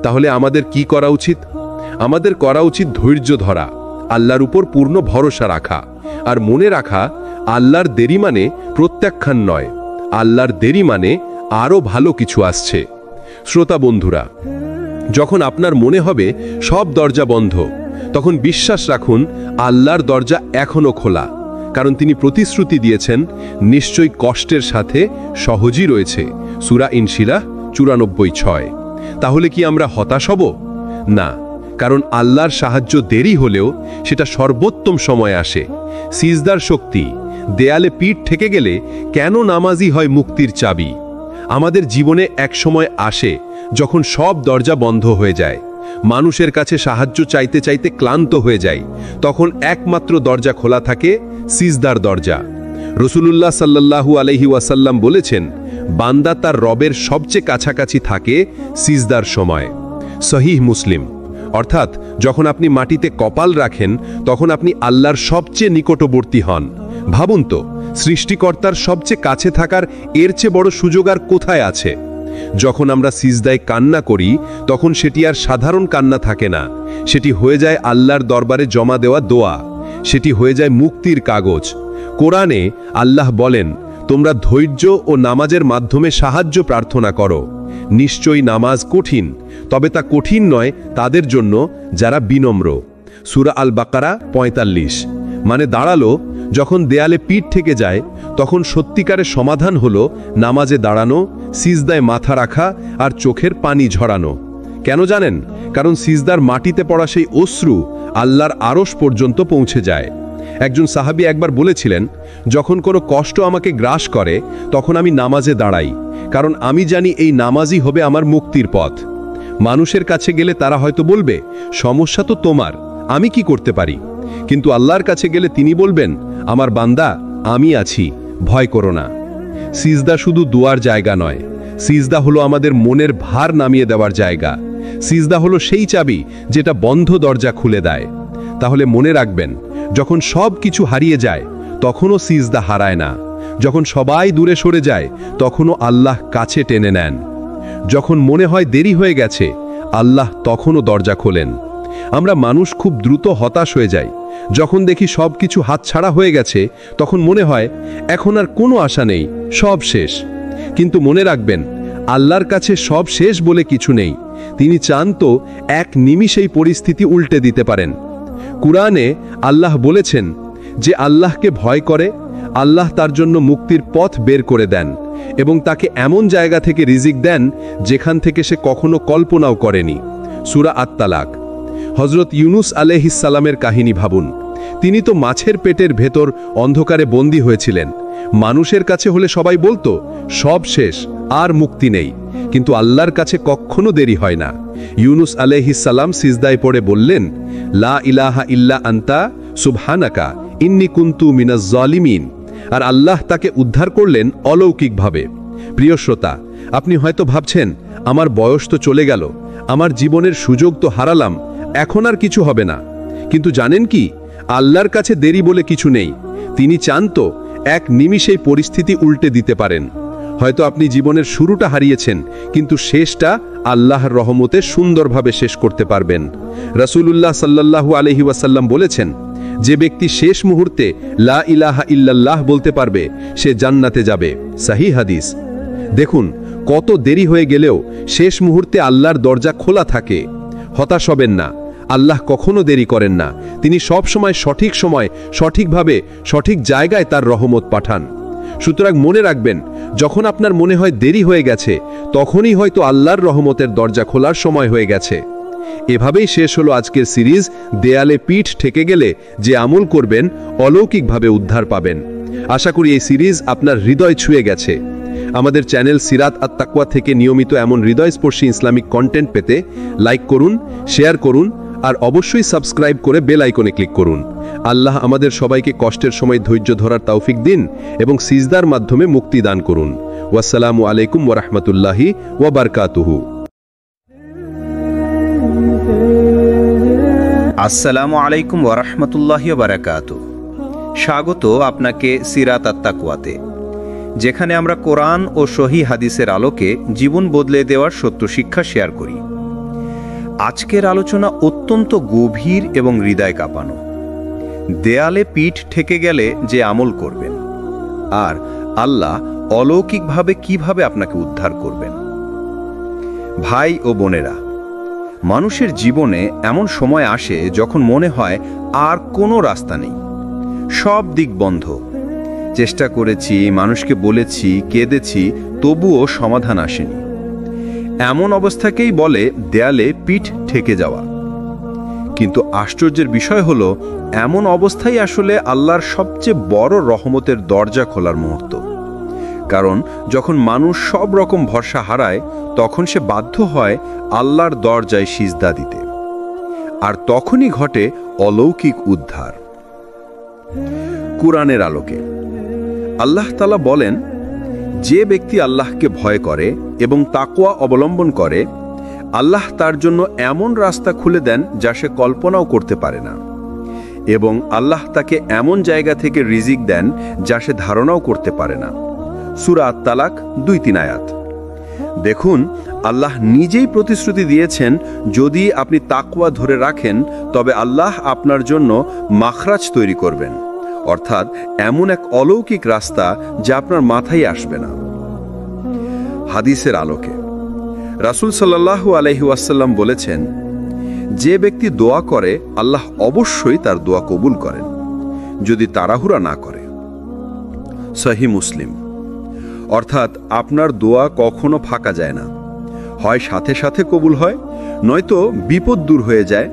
তাহলে আমাদের কি করা উচিত? আমাদের করা উচিত ধৈর্য ধরা, আল্লাহর উপর পূর্ণ ভরসা রাখা, আর মনে রাখা আল্লাহর দেরি মানে প্রত্যাখ্যান নয়, আল্লাহর দেরি মানে আরও ভালো কিছু আসছে। শ্রোতা বন্ধুরা, যখন আপনার মনে হবে সব দরজা বন্ধ, তখন বিশ্বাস রাখুন আল্লাহর দরজা এখনো খোলা, কারণ তিনি প্রতিশ্রুতি দিয়েছেন নিশ্চয়ই কষ্টের সাথে সহজই রয়েছে। সূরা ইনশিরাহ 94:6। তাহলে কি আমরা হতাশ হব? না, কারণ আল্লাহর সাহায্য দেরি হলেও সেটা সর্বোত্তম সময় আসে। সিজদার শক্তি, দেয়ালে পিঠ ঠেকে গেলে কেন নামাজি হয় মুক্তির চাবি। আমাদের জীবনে এক সময় আসে যখন সব দরজা বন্ধ হয়ে যায়, মানুষের কাছে সাহায্য চাইতে চাইতে ক্লান্ত হয়ে যায়, তখন একমাত্র দরজা খোলা থাকে, সিজদার দরজা। রাসূলুল্লাহ সাল্লাল্লাহু আলাইহি ওয়াসাল্লাম বলেছেন, বান্দা তার রবের সবচেয়ে কাছাকাছি থাকে সিজদার সময়। সহিহ মুসলিম। অর্থাৎ যখন আপনি মাটিতে কপাল রাখেন তখন আপনি আল্লাহর সবচেয়ে নিকটবর্তী হন। ভাবুন তো, সৃষ্টিকর্তার সবচেয়ে কাছে থাকার এর চেয়ে বড় সুযোগ আর কোথায় আছে? যখন আমরা সিজদায় কান্না করি তখন সেটি আর সাধারণ কান্না থাকে না, সেটি হয়ে যায় আল্লাহর দরবারে জমা দেওয়া দোয়া, সেটি হয়ে যায় মুক্তির কাগজ। কোরআনে আল্লাহ বলেন, তোমরা ধৈর্য ও নামাজের মাধ্যমে সাহায্য প্রার্থনা করো। নিশ্চয়ই নামাজ কঠিন, তবে তা কঠিন নয় তাদের জন্য যারা বিনম্র। সূরা আল বাকারা 45। মানে দাঁড়ালো, যখন দেয়ালে পিঠ থেকে যায় তখন সত্যিকারের সমাধান হলো নামাজে দাঁড়ানো, সিজদায় মাথা রাখা আর চোখের পানি ঝরানো। কেন জানেন? কারণ সিজদার মাটিতে পড়া সেই অশ্রু আল্লাহর আরশ পর্যন্ত পৌঁছে যায়। একজন সাহাবী একবার বলেছিলেন, যখন কোনো কষ্ট আমাকে গ্রাস করে তখন আমি নামাজে দাঁড়াই, কারণ আমি জানি এই নামাজই হবে আমার মুক্তির পথ। মানুষের কাছে গেলে তারা হয়তো বলবে, সমস্যা তো তোমার, আমি কি করতে পারি? কিন্তু আল্লাহর কাছে গেলে তিনি বলবেন, আমার বান্দা, আমি আছি, ভয় করো না। সিজদা শুধু দুয়ার জায়গা নয়, সিজদা হলো আমাদের মনের ভার নামিয়ে দেওয়ার জায়গা। সিজদা হলো সেই চাবি যেটা বন্ধ দরজা খুলে দেয়। তাহলে মনে রাখবেন, যখন সব কিছু হারিয়ে যায় তখনও সিজদা হারায় না, যখন সবাই দূরে সরে যায় তখনও আল্লাহ কাছে টেনে নেন, যখন মনে হয় দেরি হয়ে গেছে আল্লাহ তখনও দরজা খোলেন। আমরা মানুষ খুব দ্রুত হতাশ হয়ে যাই, যখন দেখি সব কিছু হাতছাড়া হয়ে গেছে তখন মনে হয় এখন আর কোনো আশা নেই, সব শেষ। কিন্তু মনে রাখবেন, আল্লাহর কাছে সব শেষ বলে কিছু নেই, তিনি চান তো এক নিমিষেই পরিস্থিতি উল্টে দিতে পারেন। কুরআনে আল্লাহ বলেছেন যে আল্লাহকে ভয় করে আল্লাহ তার জন্য মুক্তির পথ বের করে দেন এবং তাকে এমন জায়গা থেকে রিজিক দেন যেখান থেকে সে কখনো কল্পনাও করেনি। সূরা আত-তালাক। হযরত ইউনুস আলাইহিস সালামের কাহিনী ভাবুন। তিনি তো মাছের পেটের ভেতর অন্ধকারে বন্দী হয়েছিলেন। মানুষের কাছে হলে সবাই বলতো সব শেষ, আর মুক্তি নেই, কিন্তু আল্লাহর কাছে কখনো দেরি হয় না। ইউনুস আলাইহিস সালাম সিজদায় পড়ে বললেন, লা ইলাহা ইল্লা আনতা সুবহানাকা ইন্নী কুনতু মিনাজ জালিমিন, আর আল্লাহ তাকে উদ্ধার করলেন অলৌকিকভাবে। প্রিয় শ্রোতা, আপনি হয়তো ভাবছেন, আমার বয়স তো চলে গেল, আমার জীবনের সুযোগ তো হারালাম, এখন আর কিছু হবে না। কিন্তু জানেন কি, আল্লাহর কাছে দেরি বলে কিছু নেই। তিনি চান তো এক নিমিষেই পরিস্থিতি উল্টে দিতে পারেন। হয়তো আপনি জীবনের শুরুটা হারিয়েছেন, কিন্তু শেষটা আল্লাহর রহমতে সুন্দরভাবে শেষ করতে পারবেন। রাসূলুল্লাহ সাল্লাল্লাহু আলাইহি ওয়াসাল্লাম বলেছেন, যে ব্যক্তি শেষ মুহূর্তে লা ইলাহা ইল্লাল্লাহ বলতে পারবে সে জান্নাতে যাবে। সহিহ হাদিস। দেখুন, কত দেরি হয়ে গেলেও শেষ মুহূর্তে আল্লাহর দরজা খোলা থাকে। হতাশ হবেন না, আল্লাহ কখনো দেরি করেন না। তিনি সব সময় সঠিক সময়, সঠিকভাবে, সঠিক জায়গায় তার রহমত পাঠান। সুতরাং মনে রাখবেন, যখন আপনার মনে হয় দেরি হয়ে গেছে, তখনই হয়তো আল্লাহর রহমতের দরজা খোলার সময় হয়ে গেছে। এভাবেই শেষ হলো আজকের সিরিজ দেয়ালে পিঠ ঠেকে গেলে যে আমল করবেন অলৌকিকভাবে উদ্ধার পাবেন। আশা করি এই সিরিজ আপনার হৃদয় ছুঁয়ে গেছে। আমাদের চ্যানেল সিরাত আত তাকওয়া থেকে নিয়মিত এমন হৃদয়স্পর্শী ইসলামিক কন্টেন্ট পেতে লাইক করুন, শেয়ার করুন আর অবশ্যই সাবস্ক্রাইব করে বেল আইকনে ক্লিক করুন। আল্লাহ আমাদের সবাইকে কষ্টের সময় ধৈর্য ধরার তৌফিক দিন এবং সিজদার মাধ্যমে মুক্তি দান করুন। ওয়াসসালামু আলাইকুম ওয়া রাহমাতুল্লাহি ওয়া বারাকাতুহু। আসসালামু আলাইকুম ওয়া রাহমাতুল্লাহি ওয়া বারাকাতুহু। স্বাগত আপনাকে সিরাত আত তাকওয়াতে, যেখানে আমরা কোরআন ও সহি হাদিসের আলোকে জীবন বদলে দেওয়ার সত্য শিক্ষা শেয়ার করি। আজকের আলোচনা অত্যন্ত গভীর এবং হৃদয় কাঁপানো। দেয়ালে পিঠ ঠেকে গেলে যে আমল করবেন, আর আল্লাহ অলৌকিকভাবে কিভাবে আপনাকে উদ্ধার করবেন। ভাই ও বোনেরা, মানুষের জীবনে এমন সময় আসে যখন মনে হয় আর কোনো রাস্তা নেই, সব দিক বন্ধ। চেষ্টা করেছি, মানুষকে বলেছি, কেঁদেছি, তবুও সমাধান আসেনি। এমন অবস্থাকেই বলে দেয়ালে পিঠ ঠেকে যাওয়া। কিন্তু আশ্চর্যের বিষয় হলো, এমন অবস্থাই আসলে আল্লাহর সবচেয়ে বড় রহমতের দরজা খোলার মুহূর্ত। কারণ যখন মানুষ সব রকম ভরসা হারায়, তখন সে বাধ্য হয় আল্লাহর দরজায় সিজদা দিতে, আর তখনই ঘটে অলৌকিক উদ্ধার। কুরআনের আলোকে আল্লাহ তাআলা বলেন, যে ব্যক্তি আল্লাহকে ভয় করে এবং তাকওয়া অবলম্বন করে, আল্লাহ তার জন্য এমন রাস্তা খুলে দেন যা সে কল্পনাও করতে পারে না, এবং আল্লাহ তাকে এমন জায়গা থেকে রিজিক দেন যা সে ধারণাও করতে পারে না। সূরা আত-তালাক ২-৩ আয়াত। দেখুন, আল্লাহ নিজেই প্রতিশ্রুতি দিয়েছেন, যদি আপনি তাকওয়া ধরে রাখেন তবে আল্লাহ আপনার জন্য মাখরাজ তৈরি করবেন, অর্থাৎ এমন এক অলৌকিক রাস্তা যা আপনার মাথায় আসবে না। হাদিসের আলোকে রাসূল সাল্লাল্লাহু আলাইহি ওয়াসাল্লাম বলেছেন, যে ব্যক্তি দোয়া করে আল্লাহ অবশ্যই তার দোয়া কবুল করেন, যদি তাড়াহুড়া না করে। সহিহ মুসলিম। অর্থাৎ আপনার দোয়া কখনো ফাঁকা যায় না, হয় সাথে সাথে কবুল হয়, নয়তো বিপদ দূর হয়ে যায়,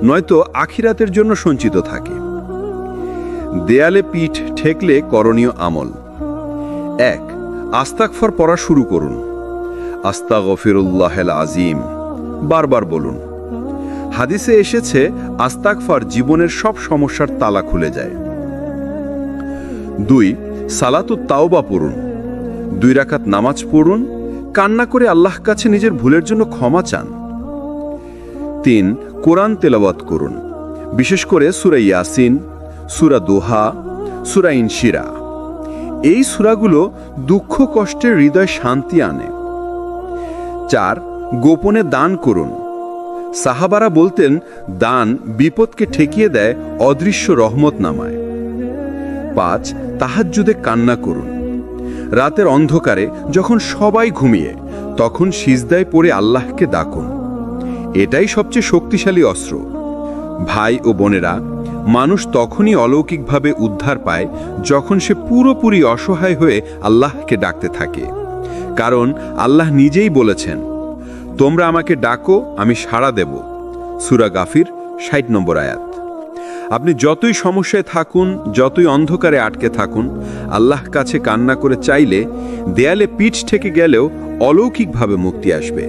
নয়তো আখিরাতের জন্য সঞ্চিত থাকে। দেয়ালে পিঠ ঠেকলে করণীয় আমল: ১. আস্তাগফার পড়া শুরু করুন। আস্তাগফিরুল্লাহিল আযীম বারবার বলুন। হাদিসে এসেছে, আস্তাগফার জীবনের সব সমস্যার তালা খুলে যায়। ২. সালাতুত তাওবা পড়ুন। ২ রাকাত নামাজ পড়ুন, কান্না করে আল্লাহর কাছে নিজের ভুলের জন্য ক্ষমা চান। ৩. কোরআন তেলাওয়াত করুন, বিশেষ করে সূরা ইয়াসিন, সূরা দোহা, সূরা ইনশিরা। এই সূরাগুলো দুঃখ কষ্টের হৃদয় শান্তি আনে। ৪. গোপনে দান করুন। সাহাবারা বলতেন, দান বিপদকে ঠেকিয়ে দেয়, অদৃশ্য রহমত নামায়। ৫. তাহাজ্জুদে কান্না করুন। রাতের অন্ধকারে যখন সবাই ঘুমিয়ে, তখন সিজদায় পড়ে আল্লাহকে ডাকুন। এটাই সবচেয়ে শক্তিশালী অস্ত্র। ভাই ও বোনেরা, মানুষ তখনই অলৌকিকভাবে উদ্ধার পায় যখন সে পুরোপুরি অসহায় হয়ে আল্লাহকে ডাকতে থাকে। কারণ আল্লাহ নিজেই বলেছেন, তোমরা আমাকে ডাকো, আমি সাড়া দেব। সূরা গাফির ৬০ নম্বর আয়াত। আপনি যতই সমস্যায় থাকুন, যতই অন্ধকারে আটকে থাকুন, আল্লাহ কাছে কান্না করে চাইলে দেয়ালে পিঠ ঠেকে গেলেও অলৌকিকভাবে মুক্তি আসবে।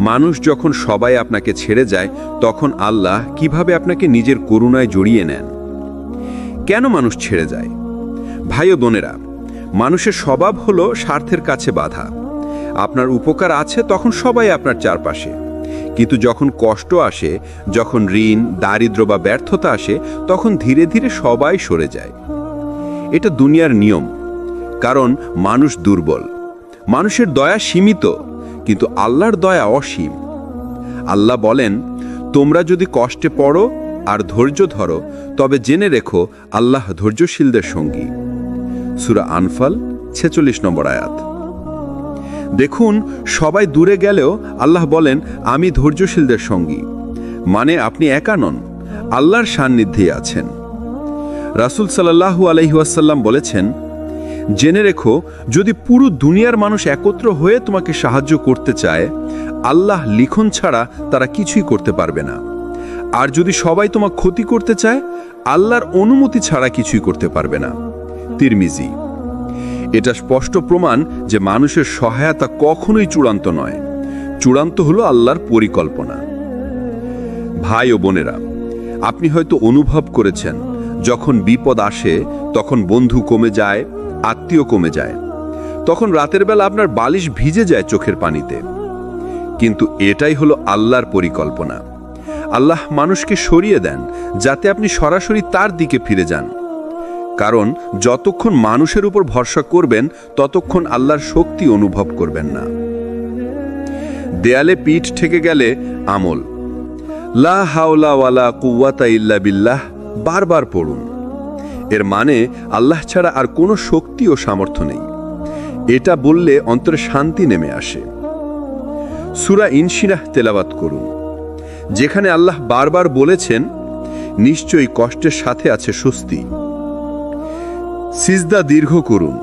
মানুষ যখন সবাই আপনাকে ছেড়ে যায়, তখন আল্লাহ কিভাবে আপনাকে নিজের করুণায় জড়িয়ে নেন। কেন মানুষ ছেড়ে যায়? ভাই ও বোনেরা, মানুষের স্বভাব হলো স্বার্থের কাছে বাধা। আপনার উপকার আছে তখন সবাই আপনার চারপাশে, কিন্তু যখন কষ্ট আসে, যখন ঋণ, দারিদ্র্য বা ব্যর্থতা আসে, তখন ধীরে ধীরে সবাই সরে যায়। এটা দুনিয়ার নিয়ম, কারণ মানুষ দুর্বল। মানুষের দয়া সীমিত, কিন্তু আল্লাহর দয়া অসীম। আল্লাহ বলেন, তোমরা যদি কষ্টে পড়ো আর ধৈর্য ধরো, তবে জেনে রেখো আল্লাহ ধৈর্যশীলদের সঙ্গী। সূরা আনফাল ৪৬ নম্বর আয়াত। দেখুন, সবাই দূরে গেলেও আল্লাহ বলেন, আমি ধৈর্যশীলদের সঙ্গী। মানে আপনি একা নন, আল্লাহর সান্নিধ্যে আছেন। রাসূল সাল্লাল্লাহু আলাইহি ওয়াসাল্লাম বলেছেন, জেনে রেখো, যদি পুরো দুনিয়ার মানুষ একত্র হয়ে তোমাকে সাহায্য করতে চায়, আল্লাহ লিখন ছাড়া তারা কিছুই করতে পারবে না। আর যদি সবাই তোমার ক্ষতি করতে চায়, আল্লাহর অনুমতি ছাড়া কিছুই করতে পারবে না। তিরমিজি। এটা স্পষ্ট প্রমাণ যে মানুষের সহায়তা কখনোই চূড়ান্ত নয়, চূড়ান্ত হলো আল্লাহর পরিকল্পনা। ভাই ও বোনেরা, আপনি হয়তো অনুভব করেছেন, যখন বিপদ আসে তখন বন্ধু কমে যায়, আত্মীয় কমে যায়, তখন রাতের বেলা আপনার বালিশ ভিজে যায় চোখের পানিতে। কিন্তু এটাই হলো আল্লাহর পরিকল্পনা। আল্লাহ মানুষকে সরিয়ে দেন যাতে আপনি সরাসরি তার দিকে ফিরে যান। কারণ যতক্ষণ মানুষের উপর ভরসা করবেন ততক্ষণ আল্লাহর শক্তি অনুভব করবেন না। দেয়ালে পিঠ ঠেকে গেলে আমল। লা হাওলা ওয়ালা কুওয়াতা ইল্লা বিল্লাহ বারবার পড়ুন। এর মানে আল্লাহ ছাড়া আর কোনো শক্তি ও সামর্থ্য নেই। এটা বললে অন্তরে শান্তি নেমে আসে। সূরা ইনশিরাহ তেলাওয়াত করুন, যেখানে আল্লাহ বারবার বলেছেন, নিশ্চয়ই কষ্টের সাথে আছে স্বস্তি। সিজদা দীর্ঘ করুন।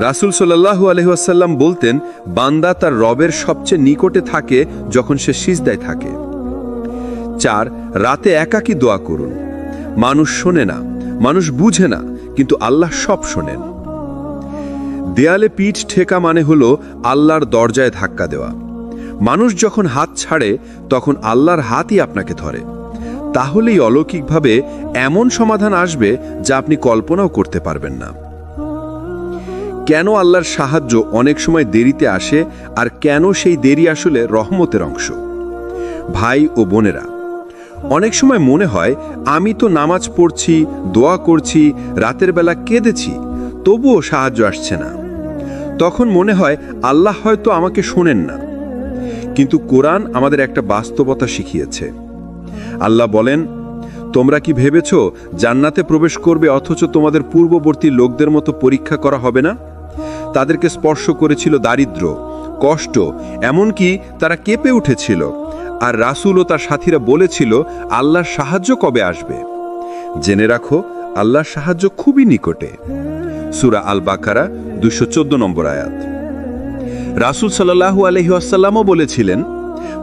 রাসূল সাল্লাল্লাহু আলাইহি ওয়াসাল্লাম বলতেন, বান্দা তার রবের সবচেয়ে নিকটে থাকে যখন সে সিজদায় থাকে। 4. রাতে একাকী দোয়া করুন। মানুষ শোনে না, মানুষ বুঝে না, কিন্তু আল্লাহ সব শোনেন। দেয়ালে পিঠ ঠেকা মানে হলো আল্লাহর দরজায় ধাক্কা দেওয়া। মানুষ যখন হাত ছাড়ে তখন আল্লাহর হাতই আপনাকে ধরে। তাহলেই অলৌকিকভাবে এমন সমাধান আসবে যা আপনি কল্পনাও করতে পারবেন না। কেন আল্লাহর সাহায্য অনেক সময় দেরিতে আসে, আর কেন সেই দেরি আসলে রহমতের অংশ? ভাই ও বোনেরা, অনেক সময় মনে হয় আমি তো নামাজ পড়ছি, দোয়া করছি, রাতের বেলা কেঁদেছি, তবুও সাহায্য আসছে না। তখন মনে হয় আল্লাহ হয়তো আমাকে শোনেন না। কিন্তু কোরআন আমাদের একটা বাস্তবতা শিখিয়েছে। আল্লাহ বলেন, তোমরা কি ভেবেছ জান্নাতে প্রবেশ করবে অথচ তোমাদের পূর্ববর্তী লোকদের মতো পরীক্ষা করা হবে না? তাদেরকে স্পর্শ করেছিল দারিদ্র্য, কষ্ট, এমনকি তারা কেঁপে উঠেছিল। আর রাসূল ও তার সাথীরা বলেছিল, আল্লাহর সাহায্য কবে আসবে? জেনে রাখো, আল্লাহর সাহায্য খুবই নিকটে। সূরা আল বাকারা 214 নম্বর আয়াত। রাসূল সাল্লাল্লাহু আলাইহি ওয়াসাল্লামও বলেছিলেন,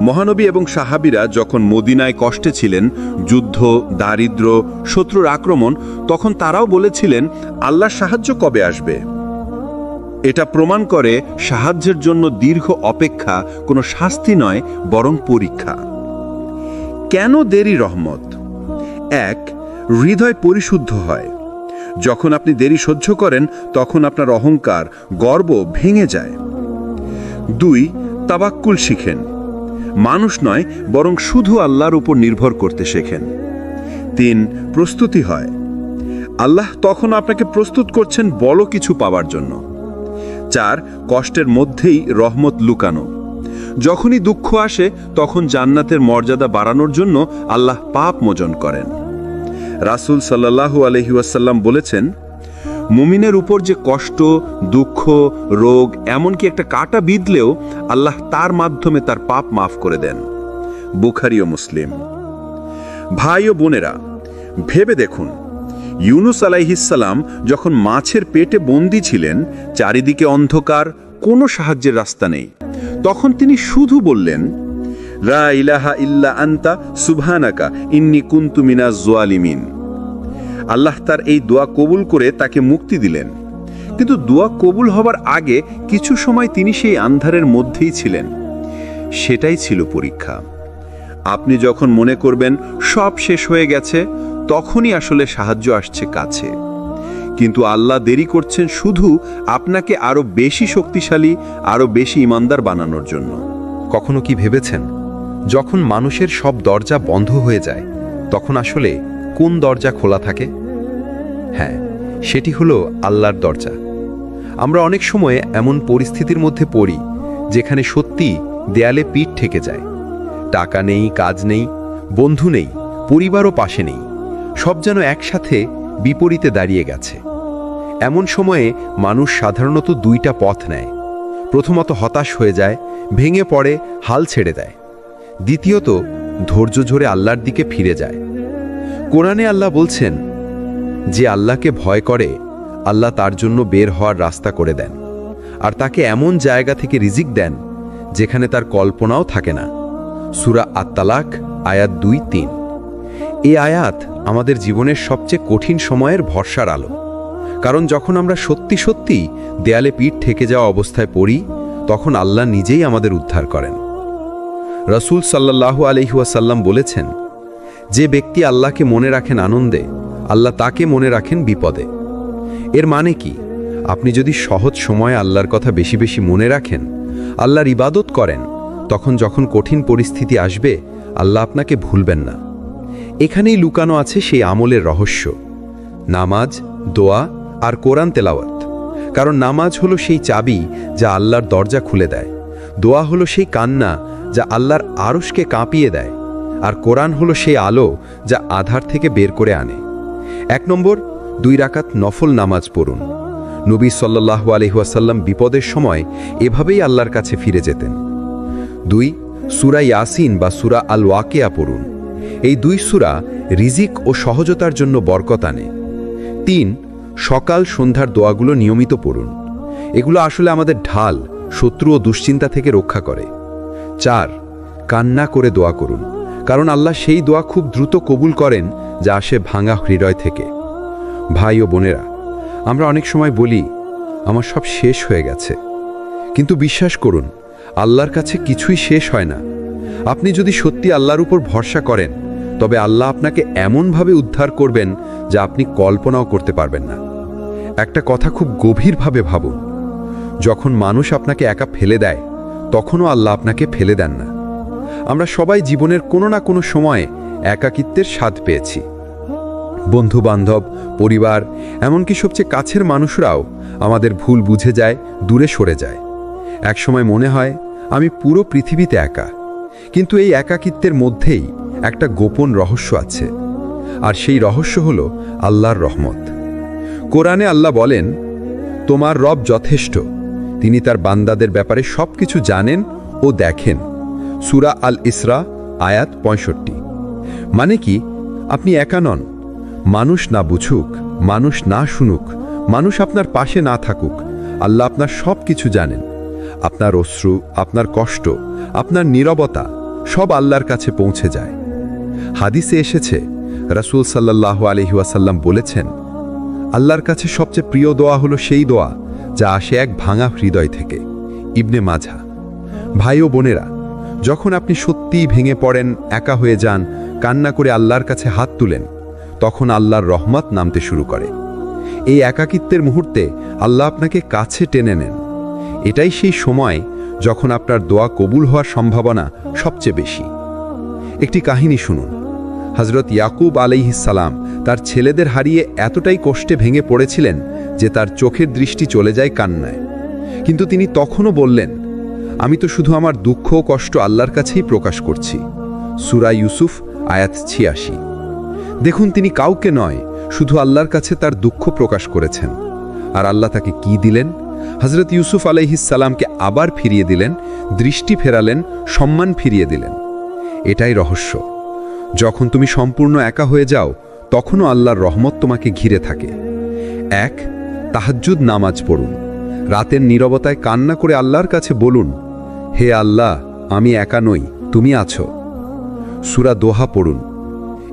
মহানবী এবং সাহাবীরা যখন মদিনায় কষ্টে ছিলেন, যুদ্ধ, দারিদ্র্য, শত্রুর আক্রমণ, তখন তারাও বলেছিলেন, আল্লাহর সাহায্য কবে আসবে? এটা প্রমাণ করে সাহায্যের জন্য দীর্ঘ অপেক্ষা কোনো শাস্তি নয়, বরং পরীক্ষা। কেন দেরি রহমত? 1. হৃদয় পরিশুদ্ধ হয়। যখন আপনি দেরি সহ্য করেন তখন আপনার অহংকার, গর্ব ভেঙে যায়। 2. তাওয়াক্কুল শিখেন। মানুষ নয়, বরং শুধু আল্লাহর উপর নির্ভর করতে শেখেন। 3. প্রস্তুতি হয়। আল্লাহ তখন আপনাকে প্রস্তুত করছেন বড় কিছু পাওয়ার জন্য। 4. কষ্টের মধ্যেই রহমত লুকানো। যখনই দুঃখ আসে তখন জান্নাতের মর্যাদা বাড়ানোর জন্য আল্লাহ পাপ মোচন করেন। রাসূল সাল্লাল্লাহু আলাইহি ওয়াসাল্লাম বলেছেন, মুমিনের উপর যে কষ্ট, দুঃখ, রোগ, এমনকি একটা কাঁটা বিঁধলেও আল্লাহ তার মাধ্যমে তার পাপ মাফ করে দেন। বুখারী ও মুসলিম। ভাই ও বোনেরা, ভেবে দেখুন, ইউনুস আলাইহিস সালাম যখন মাছের পেটে বন্দী ছিলেন, চারিদিকে অন্ধকার, কোনো সাহায্যের রাস্তা নেই, তখন তিনি শুধু বললেন, লা ইলাহা ইল্লা আনতা সুবহানাকা ইন্নী কুনতু মিনাজ জালিমিন। আল্লাহ তার এই দোয়া কবুল করে তাকে মুক্তি দিলেন। কিন্তু দোয়া কবুল হবার আগে কিছু সময় তিনি সেই আন্ধারের মধ্যেই ছিলেন। সেটাই ছিল পরীক্ষা। আপনি যখন মনে করবেন সব শেষ হয়ে গেছে, তখনই আসলে সাহায্য আসছে কাছে। কিন্তু আল্লাহ দেরি করছেন শুধু আপনাকে আরো বেশি শক্তিশালী, আরো বেশি ঈমানদার বানানোর জন্য। কখনো কি ভেবেছেন, যখন মানুষের সব দরজা বন্ধ হয়ে যায় তখন আসলে কোন দরজা খোলা থাকে? হ্যাঁ, সেটি হলো আল্লাহর দরজা। আমরা অনেক সময় এমন পরিস্থিতির মধ্যে পড়ি যেখানে সত্যি দেয়ালে পিঠ ঠেকে যায়। টাকা নেই, কাজ নেই, বন্ধু নেই, পরিবারও পাশে নেই, সব যেন একসাথে বিপরীতে দাঁড়িয়ে গেছে। এমন সময়ে মানুষ সাধারণত দুইটা পথ নেয়। প্রথমত হতাশ হয়ে যায়, ভেঙে পড়ে, হাল ছেড়ে দেয়। দ্বিতীয়ত ধৈর্য ধরে আল্লাহর দিকে ফিরে যায়। কোরআনে আল্লাহ বলছেন, যে আল্লাহকে ভয় করে আল্লাহ তার জন্য বের হওয়ার রাস্তা করে দেন, আর তাকে এমন জায়গা থেকে রিজিক দেন যেখানে তার কল্পনাও থাকে না। সূরা আত-তালাক আয়াত 2-3। এই আয়াত আমাদের জীবনের সবচেয়ে কঠিন সময়ের ভরসার আলো, কারণ যখন আমরা সত্যি সত্যি দেয়ালে পিঠ ঠেকে যাওয়া অবস্থায় পড়ি, তখন আল্লাহ নিজেই আমাদের উদ্ধার করেন। রাসূল সাল্লাল্লাহু আলাইহি ওয়াসাল্লাম বলেছেন, যে ব্যক্তি আল্লাহকে মনে রাখেন আনন্দে, আল্লাহ তাকে মনে রাখেন বিপদে। এর মানে কি? আপনি যদি সহজ সময়ে আল্লাহর কথা বেশি বেশি মনে রাখেন, আল্লাহর ইবাদত করেন, তখন যখন কঠিন পরিস্থিতি আসবে আল্লাহ আপনাকে ভুলবেন না। এখানেই লুকানো আছে সেই আমলের রহস্য, নামাজ, দোয়া আর কোরআন তেলাওয়াত। কারণ নামাজ হলো সেই চাবি যা আল্লাহর দরজা খুলে দেয়, দোয়া হলো সেই কান্না যা আল্লাহর আরশকে কাঁপিয়ে দেয়, আর কোরআন হলো সেই আলো যা আধার থেকে বের করে আনে। 1 নম্বর, 2 রাকাত নফল নামাজ পড়ুন। নবী সাল্লাল্লাহু আলাইহি ওয়াসাল্লাম বিপদের সময় এভাবেই আল্লাহর কাছে ফিরে যেতেন। 2, সূরা ইয়াসিন বা সূরা আল ওয়াকিয়া পড়ুন। এই 2 সূরা রিজিক ও সহজতার জন্য বরকত আনে। 3, সকাল সন্ধ্যার দোয়াগুলো নিয়মিত পড়ুন। এগুলো আসলে আমাদের ঢাল, শত্রু ও দুশ্চিন্তা থেকে রক্ষা করে। 4, কান্না করে দোয়া করুন, কারণ আল্লাহ সেই দোয়া খুব দ্রুত কবুল করেন যা আসে ভাঙা হৃদয় থেকে। ভাই ও বোনেরা, আমরা অনেক সময় বলি আমার সব শেষ হয়ে গেছে, কিন্তু বিশ্বাস করুন আল্লাহর কাছে কিছুই শেষ হয় না। আপনি যদি সত্যি আল্লাহর উপর ভরসা করেন, তবে আল্লাহ আপনাকে এমনভাবে উদ্ধার করবেন যা আপনি কল্পনাও করতে পারবেন না। একটা কথা খুব গভীরভাবে ভাবুন, যখন মানুষ আপনাকে একা ফেলে দেয়, তখনও আল্লাহ আপনাকে ফেলে দেন না। আমরা সবাই জীবনের কোনো না কোনো সময়ে একাকিত্বের স্বাদ পেয়েছি। বন্ধু বান্ধব, পরিবার, এমনকি সবচেয়ে কাছের মানুষরাও আমাদের ভুল বুঝে যায়, দূরে সরে যায়। একসময় মনে হয় আমি পুরো পৃথিবীতে একা, কিন্তু এই একাকিত্বের মধ্যেই একটা গোপন রহস্য আছে, আর সেই রহস্য হল আল্লাহর রহমত। কোরআনে আল্লাহ বলেন, তোমার রব যথেষ্ট, তিনি তার বান্দাদের ব্যাপারে সবকিছু জানেন ও দেখেন। সূরা আল ইসরা আয়াত 65। মানে কি? আপনি একা নন। মানুষ না বুঝুক, মানুষ না শুনুক, মানুষ আপনার পাশে না থাকুক, আল্লাহ আপনার সব কিছু জানেন। আপনার অশ্রু, আপনার কষ্ট, আপনার নীরবতা সব আল্লাহর কাছে পৌঁছে যায়। হাদিসে এসেছে, রাসূল সাল্লাল্লাহু আলাইহি ওয়াসাল্লাম বলেছেন, আল্লাহর কাছে সবচেয়ে প্রিয় দোয়া হলো সেই দোয়া যা আসে এক ভাঙা হৃদয় থেকে। ইবনে মাজাহ। ভাই ও বোনেরা, যখন আপনি সত্যিই ভেঙে পড়েন, একা হয়ে যান, কান্না করে আল্লাহর কাছে হাত তুলেন, তখন আল্লাহর রহমত নামতে শুরু করে। এই একাকিত্বের মুহূর্তে আল্লাহ আপনাকে কাছে টেনে নেন। এটাই সেই সময় যখন আপনার দোয়া কবুল হওয়ার সম্ভাবনা সবচেয়ে বেশি। একটি কাহিনী শুনুন। হযরত ইয়াকুব আলাইহিস সালাম তার ছেলেদের হারিয়ে এতটাই কষ্টে ভেঙে পড়েছিলেন যে তার চোখের দৃষ্টি চলে যায় কান্নায়। কিন্তু তিনি তখনও বললেন, আমি তো শুধু আমার দুঃখ ও কষ্ট আল্লাহর কাছেই প্রকাশ করছি। সূরা ইউসুফ আয়াত 86। দেখুন, তিনি কাউকে নয়, শুধু আল্লাহর কাছে তার দুঃখ প্রকাশ করেছেন। আর আল্লাহ তাকে কি দিলেন? হযরত ইউসুফ আলাইহিস সালামকে আবার ফিরিয়ে দিলেন, দৃষ্টি ফেরালেন, সম্মান ফিরিয়ে দিলেন। এটাই রহস্য। যখন তুমি সম্পূর্ণ একা হয়ে যাও, তখনও আল্লাহর রহমত তোমাকে ঘিরে থাকে। 1, তাহাজ্জুদ নামাজ পড়ুন। রাতের নীরবতায় কান্না করে আল্লাহর কাছে বলুন, হে আল্লাহ, আমি একা নই, তুমি আছো। সূরা দোহা পড়ুন।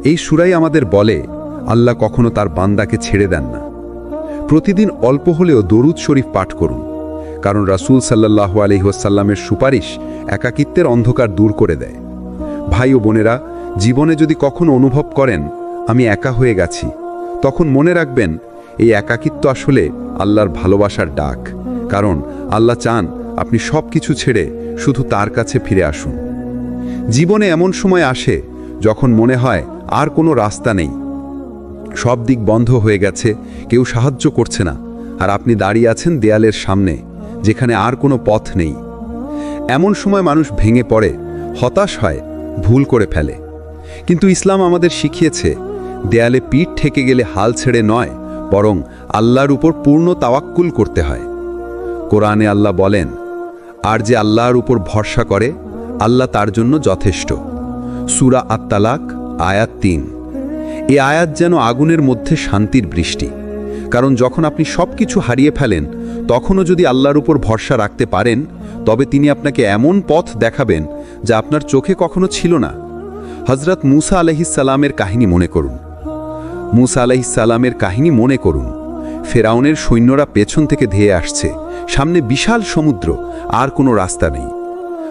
এই সূরাই আমাদের বলে আল্লাহ কখনো তার বান্দাকে ছেড়ে দেন না। প্রতিদিন অল্প হলেও দরুদ শরীফ পাঠ করুন, কারণ রাসূল সাল্লাল্লাহু আলাইহি ওয়াসাল্লামের সুপারিশ একাকিত্বের অন্ধকার দূর করে দেয়। ভাই ও বোনেরা, জীবনে যদি কখনো অনুভব করেন আমি একা হয়ে গেছি, তখন মনে রাখবেন এই একাকিত্ব আসলে আল্লাহর ভালোবাসার ডাক। কারণ আল্লাহ চান আপনি সব কিছু ছেড়ে শুধু তার কাছে ফিরে আসুন। জীবনে এমন সময় আসে যখন মনে হয় আর কোনো রাস্তা নেই, সব দিক বন্ধ হয়ে গেছে, কেউ সাহায্য করছে না, আর আপনি দাঁড়িয়ে আছেন দেয়ালের সামনে, যেখানে আর কোনো পথ নেই। এমন সময় মানুষ ভেঙে পড়ে, হতাশ হয়, ভুল করে ফেলে। কিন্তু ইসলাম আমাদের শিখিয়েছে দেয়ালে পিঠ ঠেকে গেলে হাল ছেড়ে নয়, বরং আল্লাহর উপর পূর্ণ তাওয়াক্কুল করতে হয়। কোরআনে আল্লাহ বলেন, আর যে আল্লাহর উপর ভরসা করে আল্লাহ তার জন্য যথেষ্ট। সূরা আত-তালাক আয়াত 3। এই আয়াত যেন আগুনের মধ্যে শান্তির বৃষ্টি, কারণ যখন আপনি সব কিছু হারিয়ে ফেলেন তখনও যদি আল্লাহর উপর ভরসা রাখতে পারেন তবে তিনি আপনাকে এমন পথ দেখাবেন যা আপনার চোখে কখনো ছিল না। হজরত মুসা আলাইহিসসালামের কাহিনী মনে করুন। মুসা আলাইহিসসালামের কাহিনী মনে করুন। ফেরাউনের সৈন্যরা পেছন থেকে ধেয়ে আসছে, সামনে বিশাল সমুদ্র, আর কোনো রাস্তা নেই।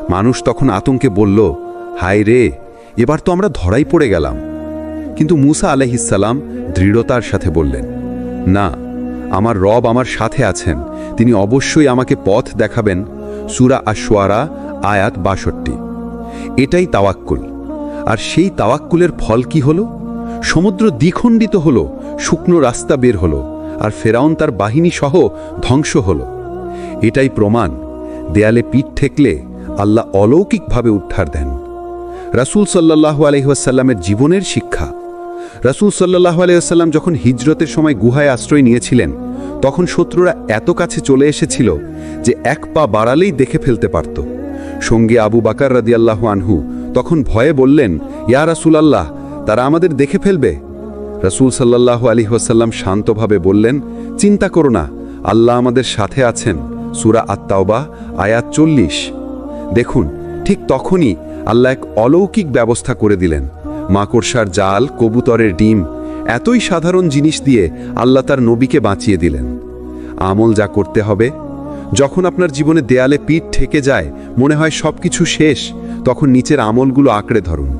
মানুষ তখন আতঙ্কে বলল, হায় রে, এবার তো আমরা ধরাই পড়ে গেলাম। কিন্তু মুসা আলাইহিসসালাম দৃঢ়তার সাথে বললেন, না, আমার রব আমার সাথে আছেন, তিনি অবশ্যই আমাকে পথ দেখাবেন। সূরা আশ-শুআরা আয়াত ৬২। এটাই তাওয়াক্কুল। আর সেই তাওয়াক্কুলের ফল কি হলো? সমুদ্র দ্বিখণ্ডিত হলো, শুকনো রাস্তা বের হলো, আর ফেরাউন তার বাহিনী সহ ধ্বংস হলো। এটাই প্রমাণ, দেয়ালে পিঠ ঠেকলে আল্লাহ অলৌকিকভাবে উদ্ধার দেন। রাসূল সাল্লাল্লাহু আলাইহি ওয়াসাল্লামের জীবনের শিক্ষা। রাসূল সাল্লাল্লাহু আলাইহি ওয়াসাল্লাম যখন হিজরতের সময় গুহায় আশ্রয় নিয়েছিলেন তখন শত্রুরা এত কাছে চলে এসেছিল যে এক পা বাড়ালেই দেখে ফেলতে পারত। সঙ্গে আবু বকর রাদিয়াল্লাহু আনহু তখন ভয়ে বললেন, ইয়া রাসূলুল্লাহ, তারা আমাদের দেখে ফেলবে। রাসূল সাল্লাল্লাহু আলাইহি ওয়াসাল্লাম শান্তভাবে বললেন, চিন্তা করো না, আল্লাহ আমাদের সাথে আছেন। সূরা আত-তাওবা আয়াত ৪০। দেখুন, ঠিক তখনই আল্লাহ এক অলৌকিক ব্যবস্থা করে দিলেন। মাকড়সার জাল, কবুতরের ডিম, এতই সাধারণ জিনিস দিয়ে আল্লাহ তার নবীকে বাঁচিয়ে দিলেন। আমল যা করতে হবে। যখন আপনার জীবনে দেয়ালে পিঠ ঠেকে যায়, মনে হয় সব কিছু শেষ, তখন নিচের আমলগুলো আঁকড়ে ধরুন।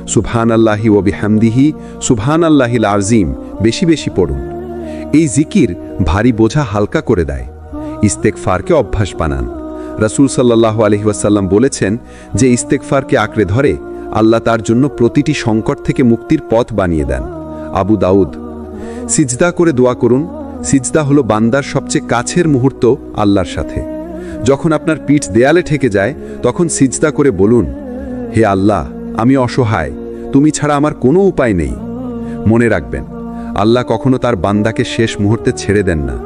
সুবহানাল্লাহি ওয়া বিহামদিহি, সুবহানাল্লাহিল আযীম বেশি বেশি পড়ুন। এই জিকির ভারী বোঝা হালকা করে দেয়। ইস্তেগফারকে অভ্যাস বানান। রাসূল সাল্লাল্লাহু আলাইহি ওয়াসাল্লাম বলেছেন, যে ইস্তেগফারকে আঁকড়ে ধরে আল্লাহ তার জন্য প্রতিটি সংকট থেকে মুক্তির পথ বানিয়ে দেন। আবু দাউদ। সিজদা করে দোয়া করুন। সিজদা হলো বান্দার সবচেয়ে কাছের মুহূর্ত আল্লাহর সাথে। যখন আপনার পিঠ দেয়ালে ঠেকে যায় তখন সিজদা করে বলুন, হে আল্লাহ, আমি অসহায়, তুমি ছাড়া আমার কোনো উপায় নেই। মনে রাখবেন, আল্লাহ কখনো তার বান্দাকে শেষ মুহূর্তে ছেড়ে দেন না,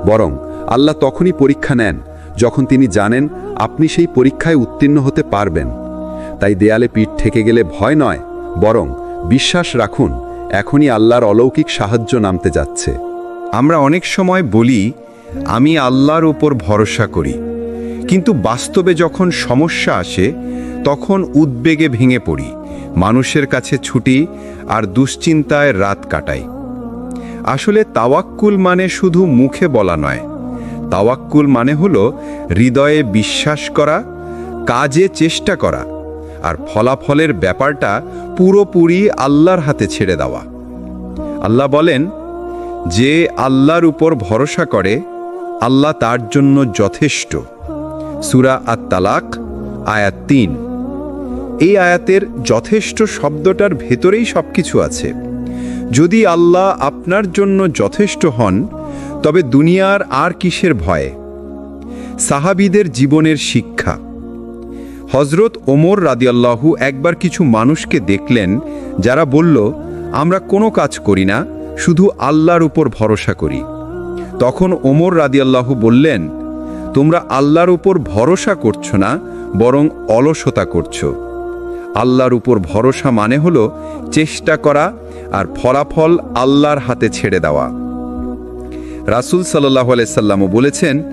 বরং আল্লাহ তখনই পরীক্ষা নেন যখন তিনি জানেন আপনি সেই পরীক্ষায় উত্তীর্ণ হতে পারবেন। তাই দেয়ালে পিঠ ঠেকে গেলে ভয় নয়, বরং বিশ্বাস রাখুন, এখনই আল্লাহর অলৌকিক সাহায্য নামতে যাচ্ছে। আমরা অনেক সময় বলি, আমি আল্লাহর উপর ভরসা করি, কিন্তু বাস্তবে যখন সমস্যা আসে তখন উদ্বেগে ভেঙে পড়ি, মানুষের কাছে ছুটি আর দুশ্চিন্তায় রাত কাটাই। আসলে তাওয়াক্কুল মানে শুধু মুখে বলা নয়। তাওয়াক্কুল মানে হলো হৃদয়ে বিশ্বাস করা, কাজে চেষ্টা করা, আর ফলাফলের ব্যাপারটা পুরোপুরি আল্লাহর হাতে ছেড়ে দেওয়া। আল্লাহ বলেন, যে আল্লাহর উপর ভরসা করে আল্লাহ তার জন্য যথেষ্ট। সূরা আত-তালাক আয়াত ৩। এই আয়াতের যথেষ্ট শব্দটার ভেতরেই সবকিছু আছে। যদি আল্লাহ আপনার জন্য যথেষ্ট হন তবে দুনিয়ার আর কিসের ভয়। সাহাবীদের জীবনের শিক্ষা। হযরত ওমর রাদিয়াল্লাহু একবার কিছু মানুষকে দেখলেন যারা বলল, আমরা কোনো কাজ করি না, শুধু আল্লাহর উপর ভরসা করি। তখন ওমর রাদিয়াল্লাহু বললেন, তোমরা আল্লাহর উপর ভরসা করছো না, বরং অলসতা করছো। আল্লাহর উপর ভরসা মানে হলো চেষ্টা করা আর ফলাফল আল্লাহর হাতে ছেড়ে দেওয়া। রাসূল সাল্লাল্লাহু আলাইহি সাল্লামও বলেছেন,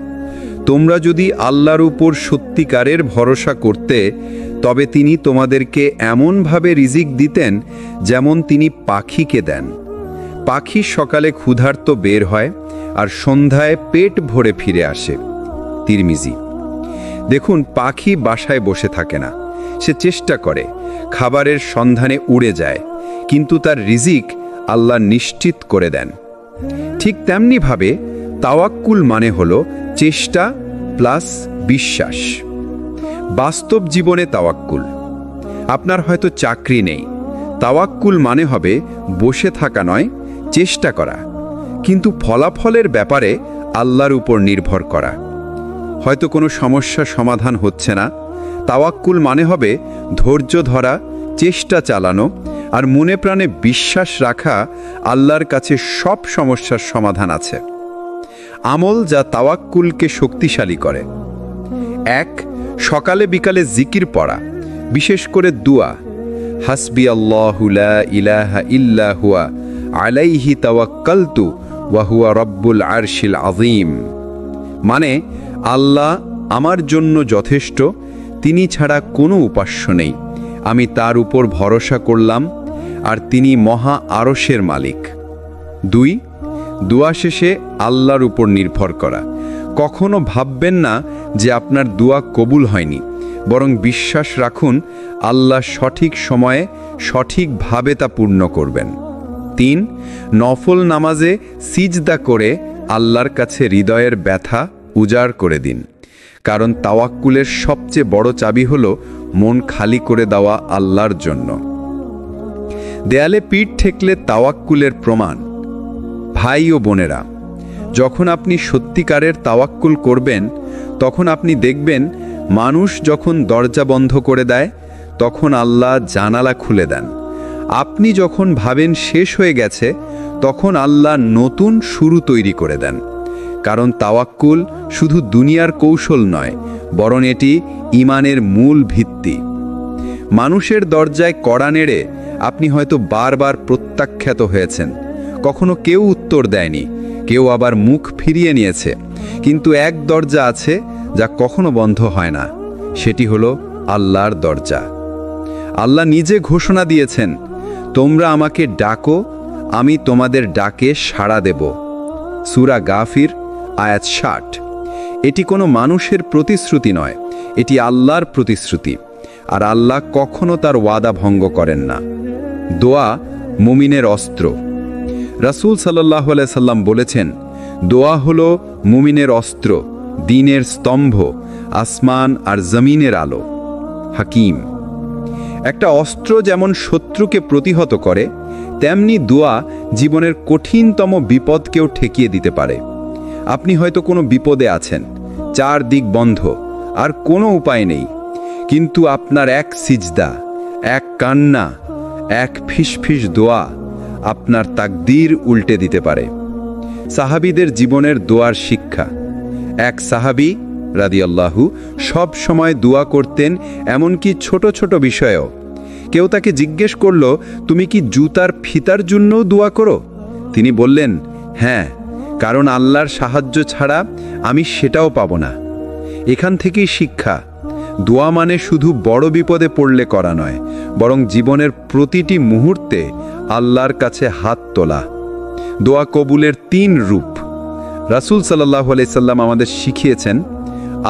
তোমরা যদি আল্লাহর উপর সত্যিকারের ভরসা করতে তবে তিনি তোমাদেরকে এমনভাবে রিজিক দিতেন যেমন তিনি পাখিকে দেন। পাখি সকালে ক্ষুধার্ত বের হয় আর সন্ধ্যায় পেট ভরে ফিরে আসে। তিরমিজি। দেখুন, পাখি বাসায় বসে থাকে না, সে চেষ্টা করে, খাবারের সন্ধানে উড়ে যায়, কিন্তু তার রিজিক আল্লাহ নিশ্চিত করে দেন। ঠিক তেমনিভাবে তাওয়াক্কুল মানে হলো চেষ্টা প্লাস বিশ্বাস। বাস্তব জীবনে তাওয়াক্কুল। আপনার হয়তো চাকরি নেই, তাওয়াক্কুল মানে হবে বসে থাকা নয়, চেষ্টা করা, কিন্তু ফলাফলের ব্যাপারে আল্লাহর উপর নির্ভর করা। হয়তো কোনো সমস্যা সমাধান হচ্ছে না, তাওয়াক্কুল মানে হবে ধৈর্য ধরা, চেষ্টা চালানো আর মনে প্রাণে বিশ্বাস রাখা আল্লাহর কাছে সব সমস্যার সমাধান আছে। আমল যা তাওয়াক্কুলকে শক্তিশালী করে। ১. সকালে বিকালে জিকির পড়া, বিশেষ করে দুয়া। হাসবি আল্লাহু লা ইলাহা ইল্লা হুয়া আলাইহি তাওয়াক্কালতু ওয়া হুয়া রব্বুল আরশিল আযীম। মানে আল্লাহ আমার জন্য যথেষ্ট, তিনি ছাড়া কোনো উপাস্য নেই, আমি তার উপর ভরসা করলাম, আর তিনি মহা আরশের মালিক। 2. দোয়া শেষে আল্লাহর উপর নির্ভর করা। কখনো ভাববেন না যে আপনার দোয়া কবুল হয়নি, বরং বিশ্বাস রাখুন আল্লাহ সঠিক সময়ে সঠিকভাবে তা পূর্ণ করবেন। 3. নফল নামাজে সিজদা করে আল্লাহর কাছে হৃদয়ের ব্যথা উজাড় করে দিন, কারণ তাওয়াক্কুলের সবচেয়ে বড় চাবি হলো মন খালি করে দেওয়া আল্লাহর জন্য। দেয়ালে পিঠ ঠেকলে তাওয়াক্কুলের প্রমাণ। ভাই ও বোনেরা, যখন আপনি সত্যিকারের তাওয়াক্কুল করবেন, তখন আপনি দেখবেন মানুষ যখন দরজা বন্ধ করে দেয়, তখন আল্লাহ জানালা খুলে দেন। আপনি যখন ভাবেন শেষ হয়ে গেছে, তখন আল্লাহ নতুন শুরু তৈরি করে দেন। কারণ তাওয়াক্কুল শুধু দুনিয়ার কৌশল নয়, বরং এটি ঈমানের মূল ভিত্তি। মানুষের দরজায় কড়া নেড়ে আপনি হয়তো বারবার প্রত্যাখ্যাত হয়েছেন, কখনো কেউ উত্তর দেয়নি, কেউ আবার মুখ ফিরিয়ে নিয়েছে, কিন্তু এক দরজা আছে যা কখনো বন্ধ হয় না, সেটি হলো আল্লাহর দরজা। আল্লাহ নিজে ঘোষণা দিয়েছেন, তোমরা আমাকে ডাকো, আমি তোমাদের ডাকে সাড়া দেব। সূরা গাফির আয়াত 60। এটি কোনো মানুষের প্রতিশ্রুতি নয়, এটি আল্লাহর প্রতিশ্রুতি, আর আল্লাহ কখনো তার ওয়াদা ভঙ্গ করেন না। দোয়া মুমিনের অস্ত্র। রাসূল সাল্লাল্লাহু আলাইহি সাল্লাম বলেছেন, দোয়া হলো মুমিনের অস্ত্র, দ্বীনের স্তম্ভ, আসমান আর জমিনের আলো। হাকিম। একটা অস্ত্র যেমন শত্রুকে প্রতিহত করে, তেমনি দোয়া জীবনের কঠিনতম বিপদকেও ঠেকিয়ে দিতে পারে। আপনি হয়তো কোনো বিপদে আছেন, চারদিক বন্ধ, আর কোনো উপায় নেই, কিন্তু আপনার এক সিজদা, এক কান্না, এক ফিসফিস দোয়া আপনার তাকদীর উল্টে দিতে পারে। সাহাবীদের জীবনের দোয়ার শিক্ষা। এক সাহাবী রাদিয়াল্লাহু সব সময় দোয়া করতেন, এমনকি ছোট ছোট বিষয়েও। কেউ তাকে জিজ্ঞেস করল, তুমি কি জুতার ফিতার জন্যও দোয়া করো? তিনি বললেন, হ্যাঁ, কারণ আল্লাহর সাহায্য ছাড়া আমি সেটাও পাব না। এখান থেকেই শিক্ষা, দোয়া মানে শুধু বড় বিপদে পড়লে করা নয়, বরং জীবনের প্রতিটি মুহূর্তে আল্লাহর কাছে হাত তোলা। দোয়া কবুলের 3 রূপ। রাসূল সাল্লাল্লাহু আলাইহি সাল্লাম আমাদের শিখিয়েছেন,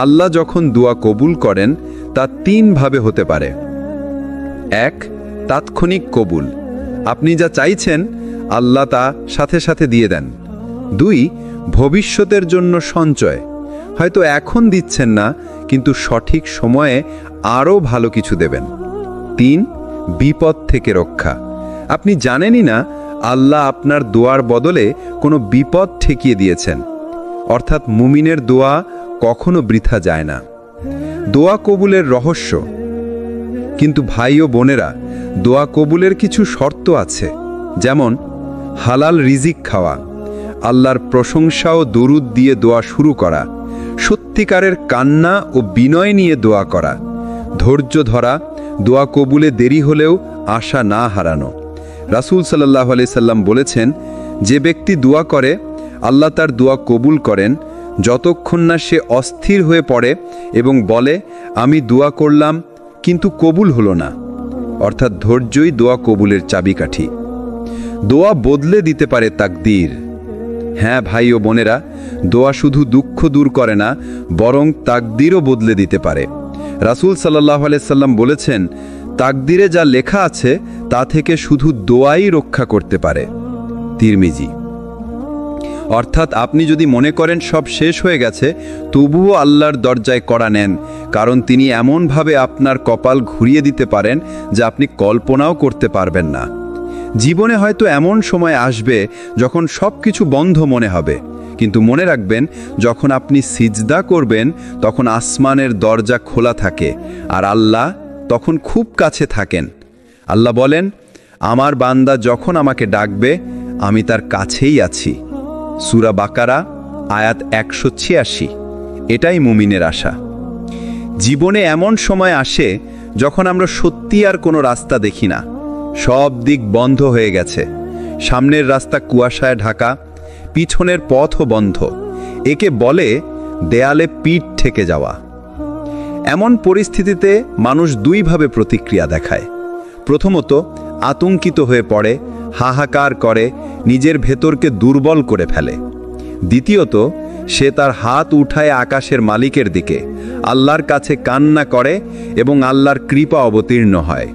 আল্লাহ যখন দোয়া কবুল করেন তা 3 ভাবে হতে পারে। 1. তাৎক্ষণিক কবুল, আপনি যা চাইছেন আল্লাহ তা সাথে সাথে দিয়ে দেন। 2. ভবিষ্যতের জন্য সঞ্চয়, হয়তো এখন দিচ্ছেন না, কিন্তু সঠিক সময়ে আরও ভালো কিছু দেবেন। 3. বিপদ থেকে রক্ষা, আপনি জানেনই না আল্লাহ আপনার দোয়ার বদলে কোনো বিপদ ঠেকিয়ে দিয়েছেন। অর্থাৎ মুমিনের দোয়া কখনো বৃথা যায় না। দোয়া কবুলের রহস্য। কিন্তু ভাই ও বোনেরা, দোয়া কবুলের কিছু শর্ত আছে, যেমন হালাল রিজিক খাওয়া, আল্লাহর প্রশংসা ও দরুদ দিয়ে দোয়া শুরু করা, সত্যিকারের কান্না ও বিনয় নিয়ে দোয়া করা, ধৈর্য ধরা, দোয়া কবুলে দেরি হলেও আশা না হারানো। রাসূল সাল্লাল্লাহু আলাইহি সাল্লাম বলেছেন, যে ব্যক্তি দোয়া করে আল্লাহ তার দোয়া কবুল করেন, যতক্ষণ না সে অস্থির হয়ে পড়ে এবং বলে, আমি দোয়া করলাম কিন্তু কবুল হলো না। অর্থাৎ ধৈর্যই দোয়া কবুলের চাবিকাঠি। দোয়া বদলে দিতে পারে তাকদীর। হ্যাঁ ভাই ও বোনেরা, দোয়া শুধু দুঃখ দূর করে না, বরং তাকদীরও বদলে দিতে পারে। রাসূল সাল্লাল্লাহু আলাইহি সাল্লাম বলেছেন, তাকদীরে যা লেখা আছে তা থেকে শুধু দোয়াই রক্ষা করতে পারে। তিরমিজি। অর্থাৎ আপনি যদি মনে করেন সব শেষ হয়ে গেছে, তবুও আল্লাহর দরজায় কড়া নেন, কারণ তিনি এমনভাবে আপনার কপাল ঘুরিয়ে দিতে পারেন যা আপনি কল্পনাও করতে পারবেন না। জীবনে হয়তো এমন সময় আসবে যখন সব কিছু বন্ধ মনে হবে, কিন্তু মনে রাখবেন, যখন আপনি সিজদা করবেন তখন আসমানের দরজা খোলা থাকে, আর আল্লাহ তখন খুব কাছে থাকেন। আল্লাহ বলেন, আমার বান্দা যখন আমাকে ডাকবে আমি তার কাছেই আছি। সূরা বাকারা আয়াত 186। এটাই মুমিনের আশা। জীবনে এমন সময় আসে যখন আমরা সত্যি আর কোনো রাস্তা দেখি না, সব দিক বন্ধ হয়ে গেছে, সামনের রাস্তা কুয়াশায় ঢাকা, পিছনের পথও বন্ধ, একে বলে দেয়ালে পিঠ ঠেকে যাওয়া। এমন পরিস্থিতিতে মানুষ দুইভাবে প্রতিক্রিয়া দেখায়। প্রথমত, আতঙ্কিত হয়ে পড়ে, হাহাকার করে, নিজের ভেতরকে দুর্বল করে ফেলে। দ্বিতীয়ত, সে তার হাত উঠায় আকাশের মালিকের দিকে, আল্লাহর কাছে কান্না করে এবং আল্লাহর কৃপা অবতীর্ণ হয়।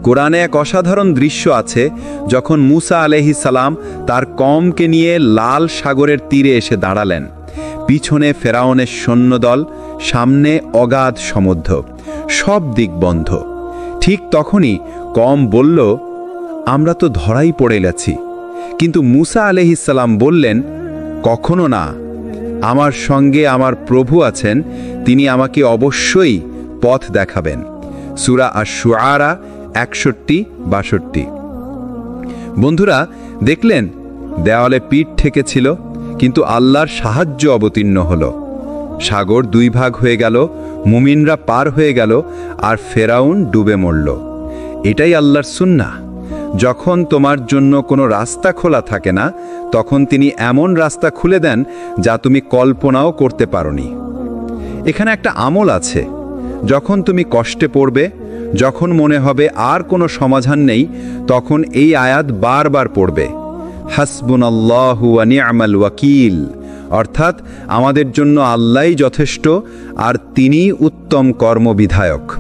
কোরআনে এক অসাধারণ দৃশ্য আছে, যখন মুসা আলাইহিস সালাম তার কওমকে নিয়ে লাল সাগরের তীরে এসে দাঁড়ালেন। পিছনে ফেরাউনের সৈন্যদল, সামনে অগাধ সমুদ্র, সব দিক বন্ধ। ঠিক তখনই কওম বলল, আমরা তো ধরাই পড়ে গেছি। কিন্তু মুসা আলাইহিস সালাম বললেন, কখনো না, আমার সঙ্গে আমার প্রভু আছেন, তিনি আমাকে অবশ্যই পথ দেখাবেন। সূরা আশ-শুআরা 61-62। বন্ধুরা, দেখলেন দেওয়ালে পিঠ ঠেকেছিল, কিন্তু আল্লাহর সাহায্য অবতীর্ণ হলো। সাগর দুই ভাগ হয়ে গেল, মুমিনরা পার হয়ে গেল, আর ফেরাউন ডুবে মরল। এটাই আল্লাহর সুন্নাহ। যখন তোমার জন্য কোনো রাস্তা খোলা থাকে না, তখন তিনি এমন রাস্তা খুলে দেন যা তুমি কল্পনাও করতে পারোনি। এখানে একটা আমল আছে। যখন তুমি কষ্টে পড়বে, যখন মনে হবে আর কোনো সমাধান নেই, তখন এই আয়াত বারবার পড়বে, হাসবুনাল্লাহু ওয়া নি'মাল ওয়াকিল, অর্থাৎ আমাদের জন্য আল্লাহই যথেষ্ট আর তিনিই উত্তম কর্মবিধায়ক।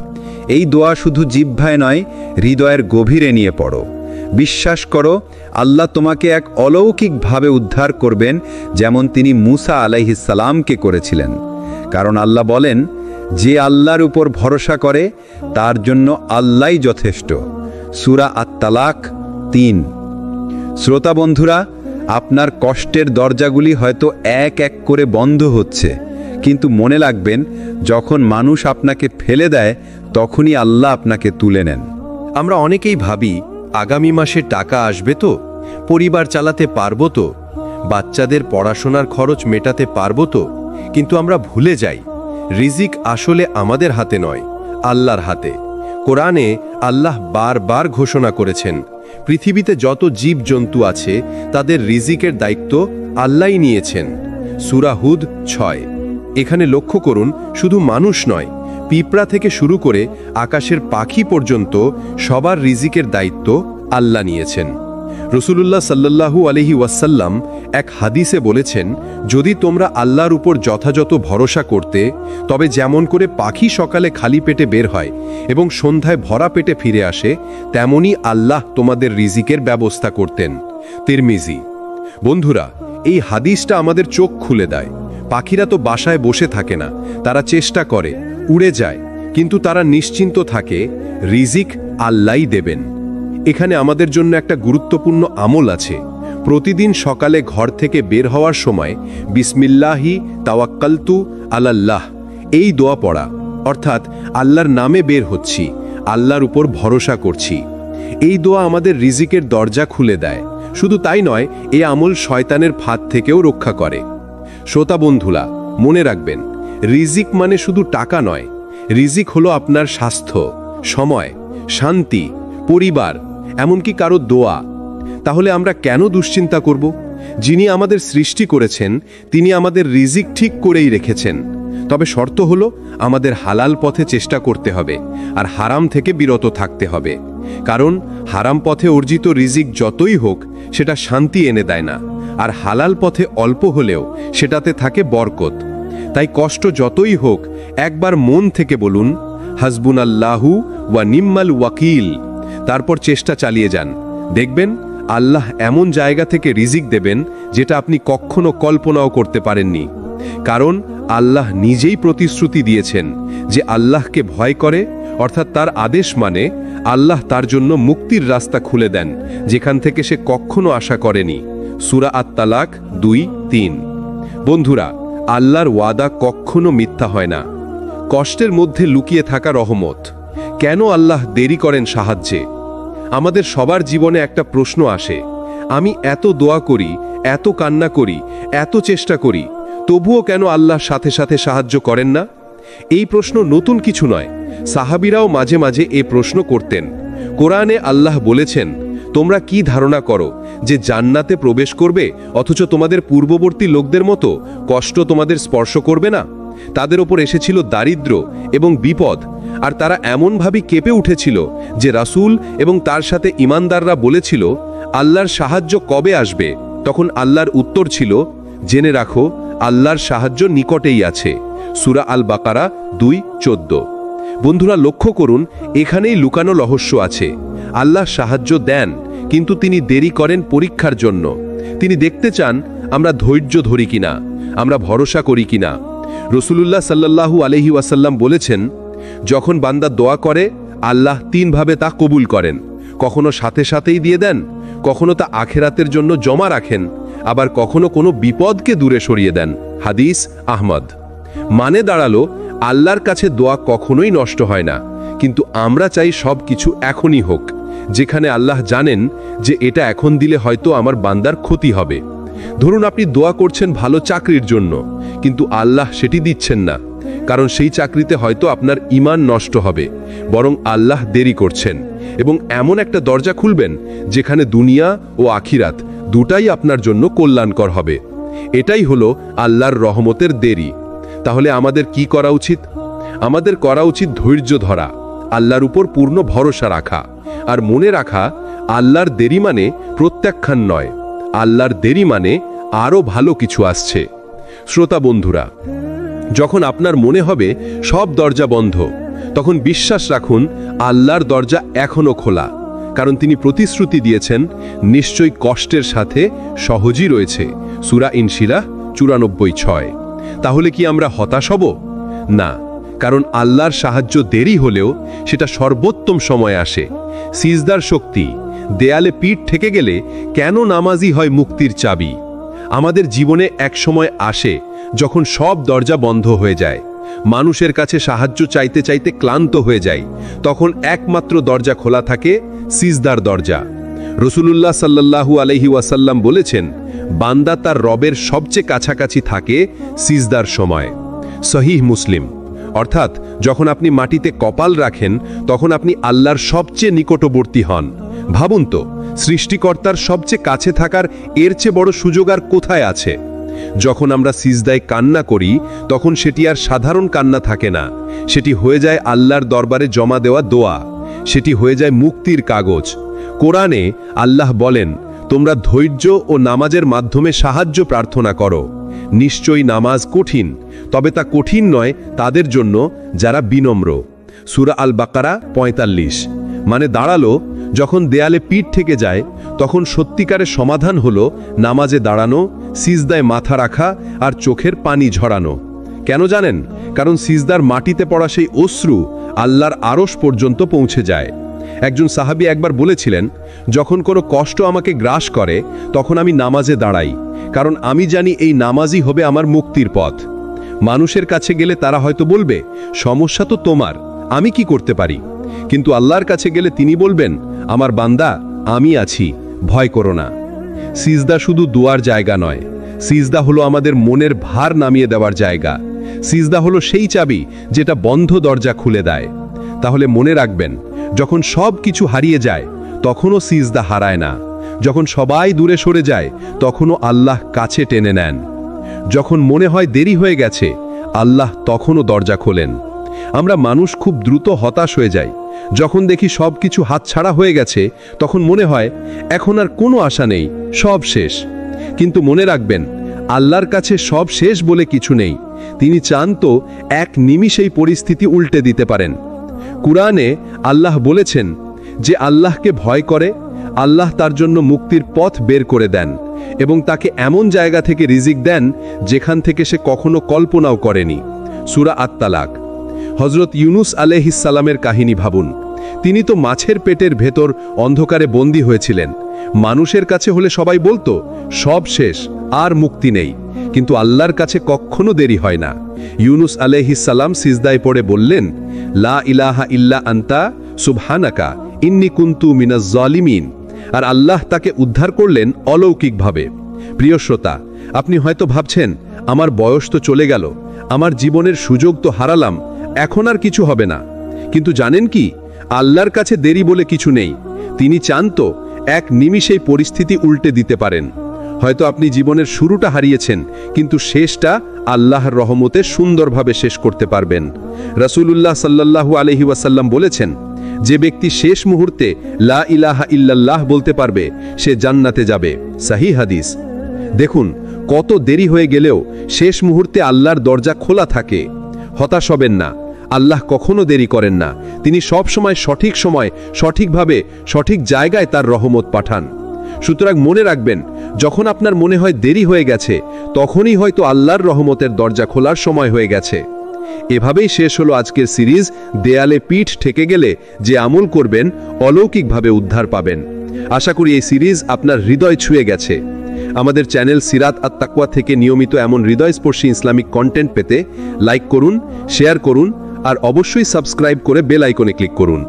এই দোয়া শুধু জিহ্বায় নয়, হৃদয়ের গভীরে নিয়ে পড়ো। বিশ্বাস করো, আল্লাহ তোমাকে এক অলৌকিকভাবে উদ্ধার করবেন, যেমন তিনি মুসা আলাইহিস সালামকে করেছিলেন। কারণ আল্লাহ বলেন, যে আল্লাহর উপর ভরসা করে তার জন্য আল্লাহই যথেষ্ট। সূরা আত-তালাক 3। শ্রোতা বন্ধুরা, আপনার কষ্টের দরজাগুলি হয়তো এক এক করে বন্ধ হচ্ছে, কিন্তু মনে রাখবেন, যখন মানুষ আপনাকে ফেলে দেয়, তখনই আল্লাহ আপনাকে তুলে নেন। আমরা অনেকেই ভাবি, আগামী মাসে টাকা আসবে তো, পরিবার চালাতে পারবো তো, বাচ্চাদের পড়াশোনার খরচ মেটাতে পারবো তো। কিন্তু আমরা ভুলে যাই, রিজিক আসলে আমাদের হাতে নয়, আল্লাহর হাতে। কোরআনে আল্লাহ বারবার ঘোষণা করেছেন, পৃথিবীতে যত জীবজন্তু আছে তাদের রিজিকের দায়িত্ব আল্লাহই নিয়েছেন। সূরা হুদ 6। এখানে লক্ষ্য করুন, শুধু মানুষ নয়, পিঁপড়া থেকে শুরু করে আকাশের পাখি পর্যন্ত সবার রিজিকের দায়িত্ব আল্লাহ নিয়েছেন। রাসূলুল্লাহ সাল্লাল্লাহু আলাইহি ওয়াসাল্লাম এক হাদিসে বলেছেন, যদি তোমরা আল্লাহর উপর যথাযথ ভরসা করতে, তবে যেমন করে পাখি সকালে খালি পেটে বের হয় এবং সন্ধ্যায় ভরা পেটে ফিরে আসে, তেমনি আল্লাহ তোমাদের রিজিকের ব্যবস্থা করতেন। তিরমিজি। বন্ধুরা, এই হাদিসটা আমাদের চোখ খুলে দেয়। পাখিরা তো বাসায় বসে থাকে না, তারা চেষ্টা করে, উড়ে যায়, কিন্তু তারা নিশ্চিন্ত থাকে, রিজিক আল্লাহই দেবেন। এখানে আমাদের জন্য একটা গুরুত্বপূর্ণ আমল আছে। প্রতিদিন সকালে ঘর থেকে বের হওয়ার সময় বিসমিল্লাহি তাওয়াক্কালতু আলাল্লাহ এই দোয়া পড়া, অর্থাৎ আল্লাহর নামে বের হচ্ছি, আল্লাহর উপর ভরসা করছি। এই দোয়া আমাদের রিজিকের দরজা খুলে দেয়। শুধু তাই নয়, এই আমল শয়তানের ফাঁদ থেকেও রক্ষা করে। শ্রোতা বন্ধুরা, মনে রাখবেন, রিজিক মানে শুধু টাকা নয়, রিজিক হলো আপনার স্বাস্থ্য, সময়, শান্তি, পরিবার, এমনকি কারো দোয়া। তাহলে আমরা কেন দুশ্চিন্তা করব? যিনি আমাদের সৃষ্টি করেছেন, তিনি আমাদের রিজিক ঠিক করেই রেখেছেন। তবে শর্ত হলো, আমাদের হালাল পথে চেষ্টা করতে হবে আর হারাম থেকে বিরত থাকতে হবে। কারণ হারাম পথে অর্জিত রিজিক যতই হোক, সেটা শান্তি এনে দেয় না, আর হালাল পথে অল্প হলেও সেটাতে থাকে বরকত। তাই কষ্ট যতই হোক, একবার মন থেকে বলুন, হাসবুনাল্লাহু ওয়া নি'মাল ওয়াকিল। তারপর চেষ্টা চালিয়ে যান। দেখবেন আল্লাহ এমন জায়গা থেকে রিজিক দেবেন, যেটা আপনি কখনো কল্পনাও করতে পারেননি। কারণ আল্লাহ নিজেই প্রতিশ্রুতি দিয়েছেন যে আল্লাহকে ভয় করে, অর্থাৎ তার আদেশ মানে, আল্লাহ তার জন্য মুক্তির রাস্তা খুলে দেন, যেখান থেকে সে কখনো আশা করেনি। সূরা আত-তালাক 2-3। বন্ধুরা, আল্লাহর ওয়াদা কখনো মিথ্যা হয় না। কষ্টের মধ্যে লুকিয়ে থাকা রহমত। কেন আল্লাহ দেরি করেন সাহায্যে? আমাদের সবার জীবনে একটা প্রশ্ন আসে, আমি এত দোয়া করি, এত কান্না করি, এত চেষ্টা করি, তবুও কেন আল্লাহ সাথে সাথে সাহায্য করেন না? এই প্রশ্ন নতুন কিছু নয়, সাহাবীরাও মাঝে মাঝে এ প্রশ্ন করতেন। কোরআনে আল্লাহ বলেছেন, তোমরা কি ধারণা করো যে জান্নাতে প্রবেশ করবে অথচ তোমাদের পূর্ববর্তী লোকদের মতো কষ্ট তোমাদের স্পর্শ করবে না? তাদের ওপর এসেছিল দারিদ্র্য এবং বিপদ, আর তারা এমনভাবে কেঁপে উঠেছিল যে রাসূল এবং তার সাথে ঈমানদাররা বলেছিল, আল্লাহর সাহায্য কবে আসবে? তখন আল্লাহর উত্তর ছিল, জেনে রাখো আল্লাহর সাহায্য নিকটেই আছে। সূরা আল বাকারা 2:14। বন্ধুরা, লক্ষ্য করুন, এখানেই লুকানো রহস্য আছে। আল্লাহ সাহায্য দেন, কিন্তু তিনি দেরি করেন পরীক্ষার জন্য। তিনি দেখতে চান আমরা ধৈর্য ধরি কিনা, আমরা ভরসা করি কিনা। রাসূলুল্লাহ সাল্লাল্লাহু আলাইহি ওয়াসাল্লাম বলেছেন, যখন বান্দা দোয়া করে আল্লাহ তিনভাবে তা কবুল করেন। কখনো সাথে সাথেই দিয়ে দেন, কখনো তা আখেরাতের জন্য জমা রাখেন, আবার কখনো কোনো বিপদকে দূরে সরিয়ে দেন। হাদিস আহমদ। মানে দাঁড়ালো, আল্লাহর কাছে দোয়া কখনোই নষ্ট হয় না, কিন্তু আমরা চাই সব কিছু এখনই হোক, যেখানে আল্লাহ জানেন যে এটা এখন দিলে হয়তো আমার বান্দার ক্ষতি হবে। ধরুন আপনি দোয়া করছেন ভালো চাকরির জন্য, কিন্তু আল্লাহ সেটি দিচ্ছেন না, কারণ সেই চাকরিতে হয়তো আপনার ঈমান নষ্ট হবে, বরং আল্লাহ দেরি করছেন এবং এমন একটা দরজা খুলবেন যেখানে দুনিয়া ও আখিরাত দুটাই আপনার জন্য কল্যাণকর হবে। এটাই হলো আল্লাহর রহমতের দেরি। তাহলে আমাদের কি করা উচিত? আমাদের করা উচিত ধৈর্য ধরা, আল্লাহর উপর পূর্ণ ভরসা রাখা, আর মনে রাখা আল্লাহর দেরি মানে প্রত্যাখ্যান নয়, আল্লাহর দেরি মানে আরও ভালো কিছু আসছে। শ্রোতা বন্ধুরা, যখন আপনার মনে হবে সব দরজা বন্ধ, তখন বিশ্বাস রাখুন আল্লাহর দরজা এখনো খোলা, কারণ তিনি প্রতিশ্রুতি দিয়েছেন নিশ্চয়ই কষ্টের সাথে সহজই রয়েছে। সূরা ইনশিরাহ 94:6। তাহলে কি আমরা হতাশ হব? না, কারণ আল্লাহর সাহায্য দেরি হলেও সেটা সর্বোত্তম সময় আসে। সিজদার শক্তি, দেয়ালে পিঠ ঠেকে গেলে কেন নামাজি হয় মুক্তির চাবি? আমাদের জীবনে এক সময় আসে যখন সব দরজা বন্ধ হয়ে যায়, মানুষের কাছে সাহায্য চাইতে চাইতে ক্লান্ত হয়ে যায়, তখন একমাত্র দরজা খোলা থাকে, সিজদার দরজা। রাসূলুল্লাহ সাল্লাল্লাহু আলাইহি ওয়াসাল্লাম বলেছেন, বান্দা তার রবের সবচেয়ে কাছাকাছি থাকে সিজদার সময়। সহিহ মুসলিম। অর্থাৎ যখন আপনি মাটিতে কপাল রাখেন, তখন আপনি আল্লাহর সবচেয়ে নিকটবর্তী হন। ভাবুন তো, সৃষ্টিকর্তার সবচেয়ে কাছে থাকার এর চেয়ে বড় সুযোগ আর কোথায় আছে? যখন আমরা সিজদায় কান্না করি, তখন সেটি আর সাধারণ কান্না থাকে না, সেটি হয়ে যায় আল্লাহর দরবারে জমা দেওয়া দোয়া, সেটি হয়ে যায় মুক্তির কাগজ। কোরআনে আল্লাহ বলেন, তোমরা ধৈর্য ও নামাজের মাধ্যমে সাহায্য প্রার্থনা করো। নিশ্চয়ই নামাজ কঠিন, তবে তা কঠিন নয় তাদের জন্য যারা বিনম্র। সূরা আল বাকারা 45। মানে দাঁড়ালো, যখন দেয়ালে পিঠ থেকে যায়, তখন সত্যিকারের সমাধান হলো নামাজে দাঁড়ানো, সিজদায় মাথা রাখা আর চোখের পানি ঝরানো। কেন জানেন? কারণ সিজদার মাটিতে পড়া সেই অশ্রু আল্লাহর আরশ পর্যন্ত পৌঁছে যায়। একজন সাহাবী একবার বলেছিলেন, যখন কোনো কষ্ট আমাকে গ্রাস করে, তখন আমি নামাজে দাঁড়াই, কারণ আমি জানি এই নামাজই হবে আমার মুক্তির পথ। মানুষের কাছে গেলে তারা হয়তো বলবে, সমস্যা তো তোমার, আমি কি করতে পারি? কিন্তু আল্লাহর কাছে গেলে তিনি বলবেন, আমার বান্দা, আমি আছি, ভয় করো না। সিজদা শুধু দোয়ার জায়গা নয়, সিজদা হলো আমাদের মনের ভার নামিয়ে দেওয়ার জায়গা। সিজদা হলো সেই চাবি যেটা বন্ধ দরজা খুলে দেয়। তাহলে মনে রাখবেন, যখন সব কিছু হারিয়ে যায়, তখনও সিজদা হারায় না। যখন সবাই দূরে সরে যায়, তখনও আল্লাহ কাছে টেনে নেন। যখন মনে হয় দেরি হয়ে গেছে, আল্লাহ তখনও দরজা খোলেন। আমরা মানুষ খুব দ্রুত হতাশ হয়ে যাই। যখন দেখি সব কিছু হাতছাড়া হয়ে গেছে, তখন মনে হয় এখন আর কোনো আশা নেই, সব শেষ। কিন্তু মনে রাখবেন, আল্লাহর কাছে সব শেষ বলে কিছু নেই। তিনি চান তো এক নিমিষেই পরিস্থিতি উল্টে দিতে পারেন। কুরআনে আল্লাহ বলেছেন, যে আল্লাহকে ভয় করে, আল্লাহ তার জন্য মুক্তির পথ বের করে দেন এবং তাকে এমন জায়গা থেকে রিজিক দেন যেখান থেকে সে কখনো কল্পনাও করেনি। সূরা আত-তালাক। হযরত ইউনুস আলাইহিস সালামের কাহিনী ভাবুন। তিনি তো মাছের পেটের ভেতর অন্ধকারে বন্দী হয়েছিলেন। মানুষের কাছে হলে সবাই বলতো, সব শেষ, আর মুক্তি নেই। কিন্তু আল্লাহর কাছে কখনো দেরি হয় না। ইউনুস আলাইহিস সালাম সিজদায় পড়ে বললেন, লা ইলাহা ইল্লা আনতা সুবহানাকা ইন্নী কুনতু মিনাজ জালিমিন। আর আল্লাহ তাকে উদ্ধার করলেন অলৌকিকভাবে। প্রিয় শ্রোতা, আপনি হয়তো ভাবছেন, আমার বয়স তো চলে গেল, আমার জীবনের সুযোগ তো হারালাম, এখন আর কিছু হবে না। কিন্তু জানেন কি, আল্লাহর কাছে দেরি বলে কিছু নেই। তিনি চান তো এক নিমিষেই পরিস্থিতি উল্টে দিতে পারেন। হয়তো আপনি জীবনের শুরুটা হারিয়েছেন, কিন্তু শেষটা আল্লাহর রহমতে সুন্দরভাবে শেষ করতে পারবেন। রাসূলুল্লাহ সাল্লাল্লাহু আলাইহি ওয়াসাল্লাম বলেছেন, যে ব্যক্তি শেষ মুহূর্তে লা ইলাহা ইল্লাল্লাহ বলতে পারবে সে জান্নাতে যাবে। সহিহ হাদিস। দেখুন, কত দেরি হয়ে গেলেও শেষ মুহূর্তে আল্লাহর দরজা খোলা থাকে। হতাশ হবেন না, আল্লাহ কখনো দেরি করেন না। তিনি সব সময় সঠিক সময়, সঠিকভাবে, সঠিক জায়গায় তার রহমত পাঠান। সুতরাং মনে রাখবেন, যখন আপনার মনে হয় দেরি হয়ে গেছে, তখনই হয়তো আল্লাহর রহমতের দরজা খোলার সময় হয়ে গেছে। এভাবেই শেষ হলো আজকের সিরিজ দেয়ালে পিঠ ঠেকে গেলে যে আমল করবেন অলৌকিকভাবে উদ্ধার পাবেন। আশা করি এই সিরিজ আপনার হৃদয় ছুঁয়ে গেছে। আমাদের চ্যানেল সিরাত আত তাকওয়া থেকে নিয়মিত এমন হৃদয়স্পর্শী ইসলামিক কন্টেন্ট পেতে লাইক করুন, শেয়ার করুন আর অবশ্যই সাবস্ক্রাইব করে বেল আইকনে ক্লিক করুন।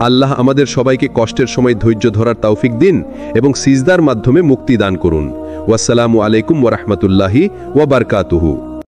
আল্লাহ আমাদের সবাইকে কষ্টের সময় ধৈর্য ধরার তৌফিক দিন এবং সিজদার মাধ্যমে মুক্তি দান করুন। ওয়াসসালামু আলাইকুম ওয়া রাহমাতুল্লাহি ওয়া বারাকাতুহু।